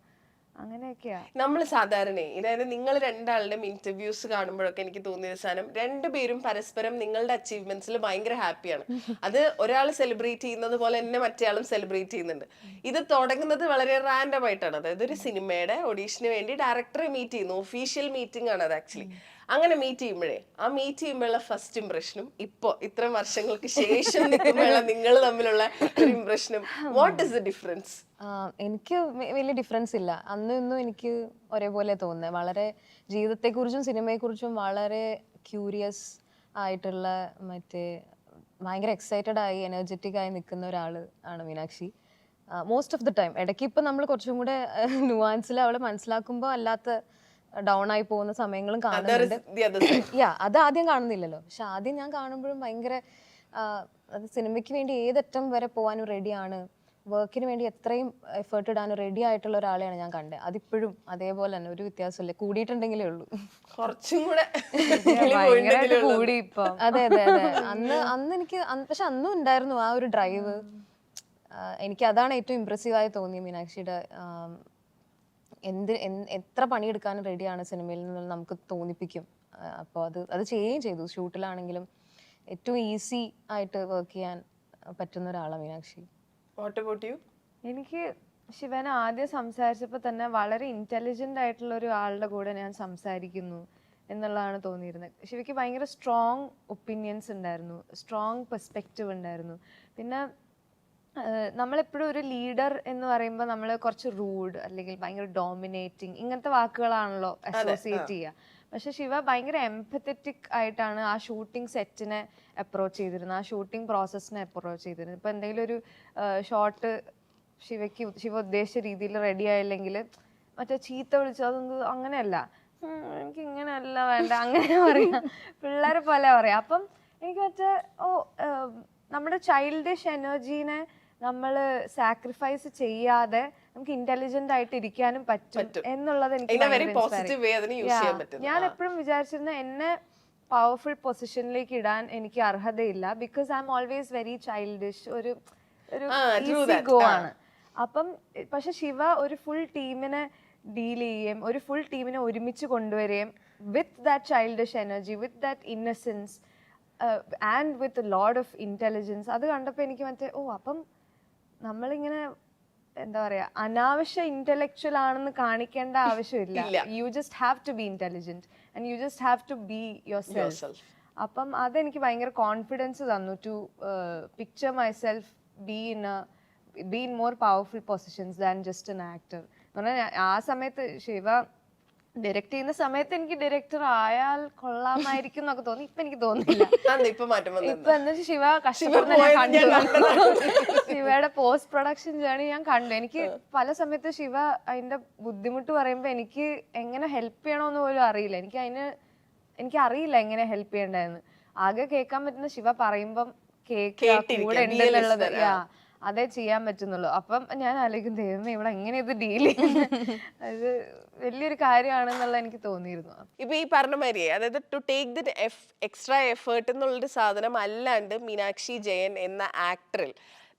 അങ്ങനെയൊക്കെയാ. നമ്മൾ സാധാരണ അതായത് നിങ്ങൾ രണ്ടാളുടെയും ഇന്റർവ്യൂസ് കാണുമ്പോഴൊക്കെ എനിക്ക് തോന്നിയ സാധനം, രണ്ടുപേരും പരസ്പരം നിങ്ങളുടെ അച്ചീവ്മെന്റ്സിൽ ഭയങ്കര ഹാപ്പിയാണ്. അത് ഒരാൾ സെലിബ്രേറ്റ് ചെയ്യുന്നത് പോലെ തന്നെ മറ്റേയാളും സെലിബ്രേറ്റ് ചെയ്യുന്നുണ്ട്. ഇത് തുടങ്ങുന്നത് വളരെ റാൻഡം ആയിട്ടാണ്, അതായത് ഒരു സിനിമയുടെ ഓഡീഷന് വേണ്ടി ഡയറക്ടറെ മീറ്റ് ചെയ്യുന്നു, ഒഫീഷ്യൽ മീറ്റിംഗ് ആണ് അത് ആക്ച്വലി. അങ്ങനെ മീറ്റ് ചെയ്യുമ്പോഴുള്ള ഫസ്റ്റ് ഇംപ്രഷനും ഇപ്പോ ഇത്രയും വർഷങ്ങൾക്ക് ശേഷം നിൽക്കുമ്പോഴുള്ള നിങ്ങൾ തമ്മിലുള്ള ഒരു ഇംപ്രഷനും, വാട്ട് ഇസ് ദ ഡിഫറൻസ്? എനിക്ക് വലിയ ഡിഫറൻസ് ഇല്ല. അന്നും ഇന്നും എനിക്ക് ഒരേപോലെ തോന്നുന്നത്. വളരെ ജീവിതത്തെക്കുറിച്ചും സിനിമയെക്കുറിച്ചും വളരെ ക്യൂരിയസ് ആയിട്ടുള്ള, ഭയങ്കര എക്സൈറ്റഡ് ആയി എനർജറ്റിക് ആയി നിൽക്കുന്ന ഒരാൾ ആണ് Meenakshi most of the time. ഇടയ്ക്ക് ഇപ്പം നമ്മൾ കുറച്ചും കൂടെ നുവാൻസിൽ അവളെ മനസ്സിലാക്കുമ്പോൾ അല്ലാത്ത ഡൗൺ ആയി പോകുന്ന സമയങ്ങളും കാണുന്നുണ്ട്. അത് ആദ്യം കാണുന്നില്ലല്ലോ, പക്ഷെ ആദ്യം ഞാൻ കാണുമ്പോഴും ഭയങ്കര അത് സിനിമയ്ക്ക് വേണ്ടി ഏതറ്റം വരെ പോകാനും റെഡിയാണ്, വർക്കിന് വേണ്ടി എത്രയും എഫേർട്ട് ഇടാനും റെഡി ആയിട്ടുള്ള ഒരാളെയാണ് ഞാൻ കണ്ടത്. അതിപ്പോഴും അതേപോലെ തന്നെ, ഒരു വ്യത്യാസമില്ല, കൂടിയിട്ടുണ്ടെങ്കിലേ ഉള്ളൂ. കുറച്ചും കൂടെ കൂടി ഇപ്പൊ. അതെ. അന്ന് എനിക്ക് പക്ഷെ അന്നും ഉണ്ടായിരുന്നു ആ ഒരു ഡ്രൈവ്. എനിക്ക് അതാണ് ഏറ്റവും ഇംപ്രസീവ് ആയി തോന്നിയത് മീനാക്ഷിയുടെ. എത്ര പണിയെടുക്കാനും റെഡിയാണ് സിനിമയിൽ നിന്ന് നമുക്ക് തോന്നിപ്പിക്കും. അപ്പോൾ അത് ചെയ്യുകയും ചെയ്തു. ഷൂട്ടിലാണെങ്കിലും ഏറ്റവും ഈസി ആയിട്ട് വർക്ക് ചെയ്യാൻ പറ്റുന്ന ഒരാളാണ് മീനാക്ഷി. എനിക്ക് ശിവനെ ആദ്യം സംസാരിച്ചപ്പോൾ തന്നെ വളരെ ഇന്റലിജന്റ് ആയിട്ടുള്ള ഒരു ആളുടെ കൂടെ ഞാൻ സംസാരിക്കുന്നു എന്നുള്ളതാണ് തോന്നിയിരുന്നത്. ശിവയ്ക്ക് ഭയങ്കര സ്ട്രോങ് ഒപ്പീനിയൻസ് ഉണ്ടായിരുന്നു, സ്ട്രോങ് പെർസ്പെക്റ്റീവ് ഉണ്ടായിരുന്നു. പിന്നെ നമ്മളെപ്പോഴും ഒരു ലീഡർ എന്ന് പറയുമ്പോൾ നമ്മൾ കുറച്ച് റൂഡ് അല്ലെങ്കിൽ ഭയങ്കര ഡോമിനേറ്റിംഗ് ഇങ്ങനത്തെ വാക്കുകളാണല്ലോ അസോസിയേറ്റ് ചെയ്യുക. പക്ഷെ ശിവ ഭയങ്കര എംപത്തറ്റിക് ആയിട്ടാണ് ആ ഷൂട്ടിംഗ് സെറ്റിനെ അപ്രോച്ച് ചെയ്തിരുന്നത്, ആ ഷൂട്ടിംഗ് പ്രോസസ്സിനെ അപ്രോച്ച് ചെയ്തിരുന്നത്. ഇപ്പം എന്തെങ്കിലും ഒരു ഷോട്ട് ശിവ ഉദ്ദേശിച്ച രീതിയിൽ റെഡി ആയില്ലെങ്കിൽ മറ്റേ ചീത്ത വിളിച്ചു അതൊന്നും അങ്ങനെയല്ല, എനിക്ക് ഇങ്ങനെയല്ല വേണ്ട, അങ്ങനെ പറയാം, പിള്ളേരെ പോലെ പറയാം. അപ്പം എനിക്ക് നമ്മുടെ ചൈൽഡിഷ് എനർജീനെ നമ്മൾ സാക്രിഫൈസ് ചെയ്യാതെ നമുക്ക് ഇന്റലിജന്റ് ആയിട്ട് ഇരിക്കാനും പറ്റും എന്നുള്ളത് എനിക്ക് ഞാൻ എപ്പോഴും വിചാരിച്ചിരുന്ന എന്നെ പവർഫുൾ പൊസിഷനിലേക്ക് ഇടാൻ എനിക്ക് അർഹതയില്ല, because I'm always very childish, ഒരു ഈസി ഗോ ആണ്. അപ്പം പക്ഷെ ശിവ ഒരു ഫുൾ ടീമിനെ ഡീൽ ചെയ്യുകയും ഒരു ഫുൾ ടീമിനെ ഒരുമിച്ച് കൊണ്ടുവരികയും with that childish energy, with that innocence and with a lot of intelligence. അത് കണ്ടപ്പോൾ എനിക്ക് അപ്പം നമ്മളിങ്ങനെ എന്താ പറയാ അനാവശ്യ ഇന്റലക്ച്വൽ ആണെന്ന് കാണിക്കേണ്ട ആവശ്യമില്ല. You just have to be intelligent and you just have to be yourself. അപ്പം അതെനിക്ക് ഭയങ്കര കോൺഫിഡൻസ് തന്നു to picture myself be in more powerful positions than just an actor. എന്ന് പറഞ്ഞാൽ ആ സമയത്ത് ശിവ ഡയറക്റ്റ് ചെയ്യുന്ന സമയത്ത് എനിക്ക് ഡയറക്ടർ ആയാൽ കൊള്ളാമായിരിക്കും എന്നൊക്കെ തോന്നി. ഇപ്പൊ എനിക്ക് തോന്നുന്നില്ല. ഇപ്പൊ എന്താ ശിവ കഷ്ടപ്പെടുന്ന ശിവയുടെ പോസ്റ്റ് പ്രൊഡക്ഷൻ ജേർണി ഞാൻ കണ്ടു. എനിക്ക് പല സമയത്ത് ശിവ അതിന്റെ ബുദ്ധിമുട്ട് പറയുമ്പോ എനിക്ക് എങ്ങനെ ഹെൽപ്പ് ചെയ്യണമെന്ന് പോലും അറിയില്ല. എനിക്ക് അറിയില്ല എങ്ങനെ ഹെൽപ്പ് ചെയ്യണ്ടെന്ന്. ആകെ കേൾക്കാൻ പറ്റുന്ന ശിവ പറയുമ്പം കൂടെ ഉണ്ടെന്നുള്ളത് അതേ ചെയ്യാൻ പറ്റുന്നുള്ളൂ. അപ്പം ഞാൻ ആലോചിക്കും ദൈവമേ ഇവിടെ എങ്ങനെ ഇത് ഡീൽ ചെയ്യുന്നത്, അത് വലിയൊരു കാര്യമാണെന്നുള്ള എനിക്ക് തോന്നിയിരുന്നു. ഇപ്പൊ ഈ പറഞ്ഞ മാതിരി അതായത് to take the extra effort എന്നുള്ളൊരു സാധനം അല്ലാണ്ട് മീനാക്ഷി ജയൻ എന്ന ആക്ടറിൽ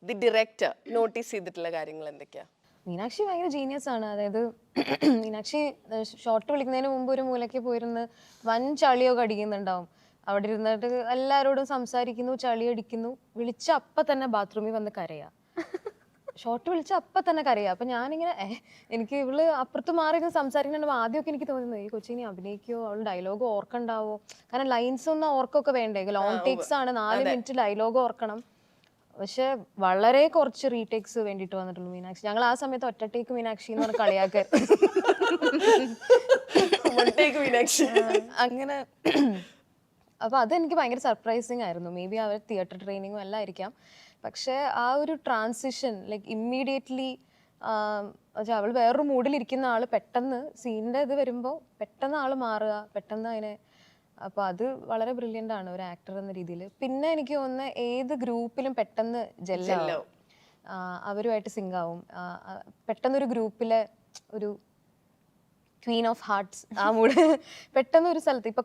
ദി ഡയറക്ടർ നോട്ടീസ് ചെയ്തിട്ടുള്ള കാര്യങ്ങൾ എന്തൊക്കെയാ? മീനാക്ഷി ഭയങ്കര ജീനിയസ് ആണ്. അതായത് മീനാക്ഷി ഷോർട്ട് വിളിക്കുന്നതിന് മുമ്പ് ഒരു മൂലയ്ക്ക് പോയിരുന്ന് വൻ ചളിയൊക്കെ അടിക്കുന്നുണ്ടാവും. അവിടെ ഇരുന്നിട്ട് എല്ലാവരോടും സംസാരിക്കുന്നു, ചളി അടിക്കുന്നു, വിളിച്ച അപ്പം തന്നെ ബാത്റൂമിൽ വന്ന് കരയാ. ഷോർട്ട് വിളിച്ച അപ്പം തന്നെ കരയാ. അപ്പം ഞാനിങ്ങനെ എനിക്ക് ഇവള് അപ്പുറത്ത് മാറി ഇരുന്ന് സംസാരിക്കുന്നുണ്ട്. ആദ്യമൊക്കെ എനിക്ക് തോന്നുന്നത് ഈ കൊച്ചിനെ അഭിനയിക്കോ, അവൾ ഡയലോഗ് ഓർക്കണ്ടാവോ, കാരണം ലൈൻസ് ഒന്നും ഓർക്കൊക്കെ വേണ്ടേ, ലോങ് ടേക്സ് ആണ്, 4 മിനിറ്റ് ഡയലോഗ് ഓർക്കണം. പക്ഷെ വളരെ കുറച്ച് റീടേക്സ് വേണ്ടിട്ട് വന്നിട്ടുള്ളൂ മീനാക്ഷി. ഞങ്ങൾ ആ സമയത്ത് ഒറ്റ ടേക്ക് മീനാക്ഷി എന്ന് പറഞ്ഞ കളിയാക്കാൻ അങ്ങനെ. അപ്പൊ അതെനിക്ക് ഭയങ്കര സർപ്രൈസിങ് ആയിരുന്നു. മേ ബി അവർ തിയേറ്റർ ട്രെയിനിങ്ങും എല്ലാം ആയിരിക്കാം. പക്ഷെ ആ ഒരു ട്രാൻസിഷൻ ലൈക്ക് ഇമ്മീഡിയറ്റ്ലി അവൾ വേറൊരു മൂഡിലിരിക്കുന്ന ആള് പെട്ടെന്ന് സീനിന്റെ ഇത് വരുമ്പോൾ പെട്ടെന്ന് ആള് മാറുക, പെട്ടെന്ന് അതിനെ. അപ്പൊ അത് വളരെ ബ്രില്യൻ്റ് ആണ് ഒരു ആക്ടർ എന്ന രീതിയിൽ. പിന്നെ എനിക്ക് തോന്നുന്നത് ഏത് ഗ്രൂപ്പിലും പെട്ടെന്ന് ജെല്ലാവും, അവരുമായിട്ട് സിങ്ക് ആവും. പെട്ടെന്നൊരു ഗ്രൂപ്പിലെ ഒരു ക്വീൻ ഓഫ് ഹാർട്ട്സ് ആ മൂഡ് പെട്ടെന്ന് ഒരു സ്ഥലത്ത് ഇപ്പൊ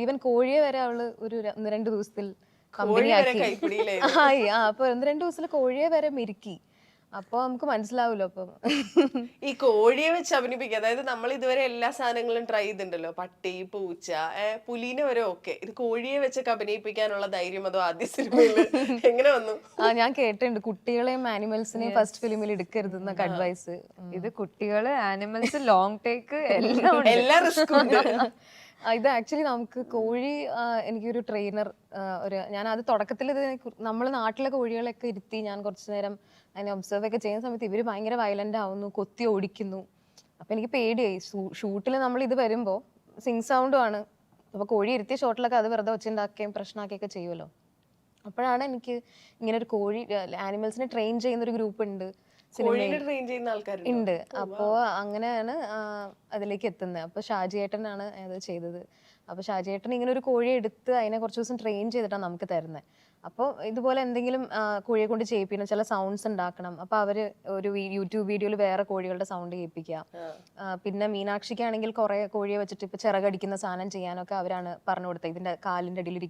ഈവൻ കോഴിയെ വരെ അവള് ഒരു 2 ദിവസത്തിൽ കമ്പനി ആക്കി. അപ്പൊ 1-2 ദിവസത്തിൽ കോഴിയെ വരെ മെരുക്കി. അപ്പൊ നമുക്ക് മനസ്സിലാവൂലോ. അപ്പം ഈ കോഴിയെ വെച്ച് അഭിനയിപ്പിക്കുക, അതായത് നമ്മൾ ഇതുവരെ എല്ലാ സാധനങ്ങളും ട്രൈ ചെയ്തിട്ടുണ്ടല്ലോ, പട്ടി, പൂച്ച, പുലീനെ വരെ ഓക്കെ. ഇത് കോഴിയെ വെച്ചൊക്കെ അഭിനയിപ്പിക്കാനുള്ള ധൈര്യം അതോ ആദ്യ സിനിമയിൽ എങ്ങനെ വന്നു? ഞാൻ കേട്ടിട്ടുണ്ട് കുട്ടികളെയും ആനിമൽസിനെയും ഫസ്റ്റ് ഫിലിമിൽ എടുക്കരുത് എന്നൊക്കെ അഡ്വൈസ്. ഇത് കുട്ടികള്, ആനിമൽസ്, ലോങ് ടേക്ക് എല്ലാ റിസ്കും ഉണ്ട്. ഇത് ആക്ച്വലി നമുക്ക് കോഴി, എനിക്കൊരു ട്രെയിനർ ഞാൻ അത് തുടക്കത്തിൽ ഇത് നമ്മൾ നാട്ടിലെ കോഴികളൊക്കെ ഇരുത്തി ഞാൻ കുറച്ചു നേരം അതിനെ ഒബ്സർവ് ഒക്കെ ചെയ്യുന്ന സമയത്ത് ഇവര് ഭയങ്കര വയലന്റ് ആവുന്നു, കൊത്തി ഓടിക്കുന്നു. അപ്പൊ എനിക്ക് പേടിയായി. ഷൂട്ടിൽ നമ്മൾ ഇത് വരുമ്പോ സിങ് സൗണ്ടും ആണ്. അപ്പൊ കോഴി ഇരുത്തിയ ഷോട്ടിലൊക്കെ അത് വെറുതെ വെച്ചുണ്ടാക്കുകയും പ്രശ്നമാക്കുകയൊക്കെ ചെയ്യുമല്ലോ. അപ്പോഴാണ് എനിക്ക് ഇങ്ങനെ ഒരു കോഴി ആനിമൽസിനെ ട്രെയിൻ ചെയ്യുന്ന ഒരു ഗ്രൂപ്പ് ഉണ്ട് ഉണ്ട്. അപ്പോ അങ്ങനെയാണ് അതിലേക്ക് എത്തുന്നത്. അപ്പൊ ഷാജിയേട്ടനാണ് അത് ചെയ്തത്. അപ്പൊ ഷാജിയേട്ടൻ ഇങ്ങനെ ഒരു കോഴിയെ എടുത്ത് അതിനെ കുറച്ച് ദിവസം ട്രെയിൻ ചെയ്തിട്ടാണ് നമുക്ക് തരുന്നത്. അപ്പോൾ ഇതുപോലെ എന്തെങ്കിലും കോഴിയെ കൊണ്ട് ചെയ്യിപ്പിക്കണം, ചില സൗണ്ട്സ് ഉണ്ടാക്കണം. അപ്പൊ അവര് ഒരു യൂട്യൂബ് വീഡിയോയിൽ വേറെ കോഴികളുടെ സൗണ്ട് കേൾപ്പിക്കുക. പിന്നെ മീനാക്ഷിക്കാണെങ്കിൽ കുറെ കോഴിയെ വെച്ചിട്ട് ഇപ്പൊ ചിറകടിക്കുന്ന സാധനം ചെയ്യാനൊക്കെ അവരാണ് പറഞ്ഞു കൊടുത്തത്. ഇതിന്റെ കാലിന്റെ അടിയിൽ ഒരു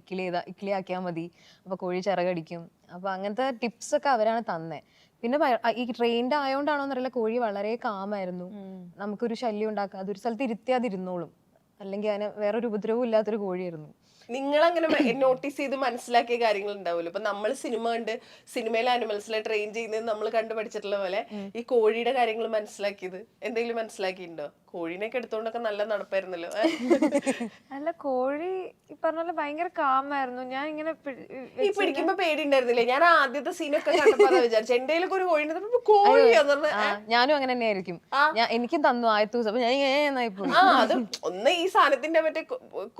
ഇക്കിളി ആക്കിയാൽ മതി, അപ്പൊ കോഴി ചിറകടിക്കും. അപ്പൊ അങ്ങനത്തെ ടിപ്സ് ഒക്കെ അവരാണ് തന്നെ. പിന്നെ ഈ ട്രെയിൻഡ് ആയോണ്ടാണോ എന്നറിയില്ല, കോഴി വളരെ കാമായിരുന്നു. നമുക്കൊരു ശല്യം ഉണ്ടാക്കുക, അതൊരു സ്ഥലത്ത് ഇരുത്തിയാതിരുന്നോളും. അല്ലെങ്കിൽ അതിന് വേറൊരു ഉപദ്രവവും ഇല്ലാത്തൊരു കോഴിയായിരുന്നു. നിങ്ങൾ അങ്ങനെ നോട്ടീസ് ചെയ്ത് മനസ്സിലാക്കിയ കാര്യങ്ങൾ ഉണ്ടാവുമല്ലോ. ഇപ്പൊ നമ്മൾ സിനിമ കണ്ട് സിനിമയിലെ ആനിമൽസിനെ ട്രെയിൻ ചെയ്യുന്നത് നമ്മൾ കണ്ടു പഠിച്ചിട്ടുള്ള പോലെ ഈ കോഴിയുടെ കാര്യങ്ങൾ മനസ്സിലാക്കിയത് എന്തെങ്കിലും മനസ്സിലാക്കിയിട്ടുണ്ടോ? കോഴീനെയൊക്കെ എടുത്തോണ്ടൊക്കെ നല്ല നടപ്പായിരുന്നല്ലോ. അല്ല, കോഴി ഈ പറഞ്ഞ പോലെ ഭയങ്കര കാമായിരുന്നു. ഞാൻ ഇങ്ങനെ ഈ പിടിക്കുമ്പോ പേടി ഉണ്ടായിരുന്നില്ലേ? ഞാൻ ആദ്യത്തെ സീനൊക്കെ കണ്ടപ്പോ വിചാരിച്ചു എന്തെങ്കിലും ഒരു കോഴി ഞാനും അങ്ങനെ തന്നെ ആയിരിക്കും. എനിക്കും തന്നു ആദ്യത്തെ ദിവസം. അപ്പൊ ഞാൻ അത് ഒന്ന് ഈ സാധനത്തിന്റെ മറ്റേ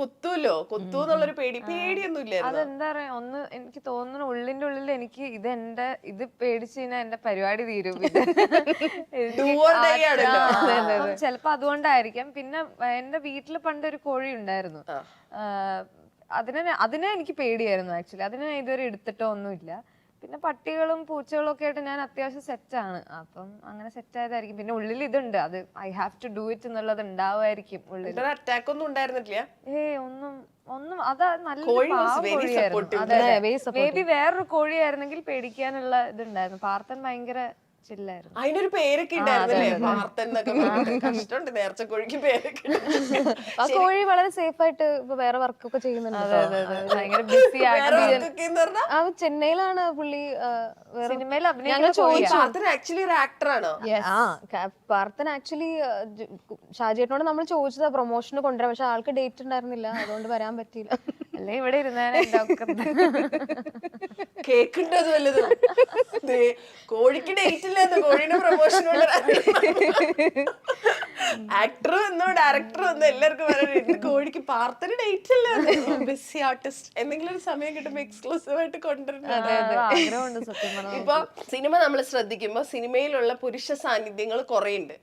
കുത്തൂല്ലോ, കുത്തു എന്നുള്ളൊരു പേടിയൊന്നും ഇല്ലായിരുന്നു. അതെന്താ പറയാ, ഒന്ന് എനിക്ക് തോന്നുന്നു ഉള്ളിന്റെ ഉള്ളിൽ എനിക്ക് ഇത് പേടിച്ചു കഴിഞ്ഞാൽ എന്റെ പരിപാടി തീരും. ചിലപ്പോ അതുകൊണ്ടായിരിക്കാം. പിന്നെ എന്റെ വീട്ടില് പണ്ടൊരു കോഴി ഉണ്ടായിരുന്നു. അതിനെ എനിക്ക് പേടിയായിരുന്നു ആക്ച്വലി. അതിനെ ഇതുവരെ എടുത്തിട്ടോ ഒന്നുമില്ല. പിന്നെ പട്ടികളും പൂച്ചകളും ഒക്കെ ആയിട്ട് ഞാൻ അത്യാവശ്യം സെറ്റാണ്. അപ്പം അങ്ങനെ സെറ്റ് ആയതായിരിക്കും. പിന്നെ ഉള്ളിൽ ഇതുണ്ട്, അത് I have to do it എന്നുള്ളത് ഉണ്ടാവുമായിരിക്കും ഉള്ളിൽ. അറ്റാക്ക് ഒന്നും ഉണ്ടായിരുന്നില്ല. ഒന്നും അതാ നല്ല മേ ബി വേറൊരു കോഴിയായിരുന്നെങ്കിൽ പേടിക്കാനുള്ള ഇതുണ്ടായിരുന്നു. പാർത്ഥൻ ഭയങ്കര ചില്ലായിരുന്നു. അതിനൊരു പേരൊക്കെ ഉണ്ടായിരുന്നല്ലേ, പാർത്തൻ എന്നൊക്കെ പറഞ്ഞിട്ട്. കഷ്ടമുണ്ട്, നേർച്ച കോഴിക്ക് പേരൊക്കെ ഇട്ടിട്ട്. ആ കോഴി വളരെ സേഫ് ആയിട്ട് ഇപ്പൊ വേറെ വർക്കൊക്കെ ചെയ്യുന്നുണ്ട് ഭയങ്കര ബിസി വേറെ വർക്കൊക്കെ എന്ന് പറഞ്ഞാ ആ ചെന്നൈയിലാണ് പുള്ളി സിനിമയിൽ പാർത്തൻ ആക്ച്വലി ഒരു ആക്ടറാണോ? പാർത്ഥൻ ആക്ച്വലി ഷാജിയേട്ടനോട് നമ്മൾ ചോദിച്ചതാ പ്രൊമോഷന് കൊണ്ടുവരാൻ, പക്ഷെ ആൾക്ക് ഡേറ്റ് ഉണ്ടായിരുന്നില്ല, അതുകൊണ്ട് വരാൻ പറ്റിയില്ല. അല്ലെ ഇവിടെ ഇരുന്നേനെ കേക്കുണ്ടോ അത് വല്ലതും? കോഴിക്ക് ഡേറ്റ് ഇല്ലാന്ന്, കോഴിയുടെ പ്രൊമോഷൻ ആക്ടറും എന്നോ ഡയറക്ടറും എന്നോ എല്ലാവർക്കും പറയാൻ, കോഴിക്ക് പാർത്തന് ഡേറ്റ് ഇല്ല, ബിസി ആർട്ടിസ്റ്റ്. എന്തെങ്കിലും ഒരു സമയം കിട്ടുമ്പോ എക്സ്ക്ലൂസീവ് ആയിട്ട് കൊണ്ടുവരുന്നത്. ഇപ്പൊ സിനിമ നമ്മൾ ശ്രദ്ധിക്കുമ്പോ സിനിമയിലുള്ള പുരുഷ സാന്നിധ്യങ്ങൾ കുറെ ഉണ്ട്,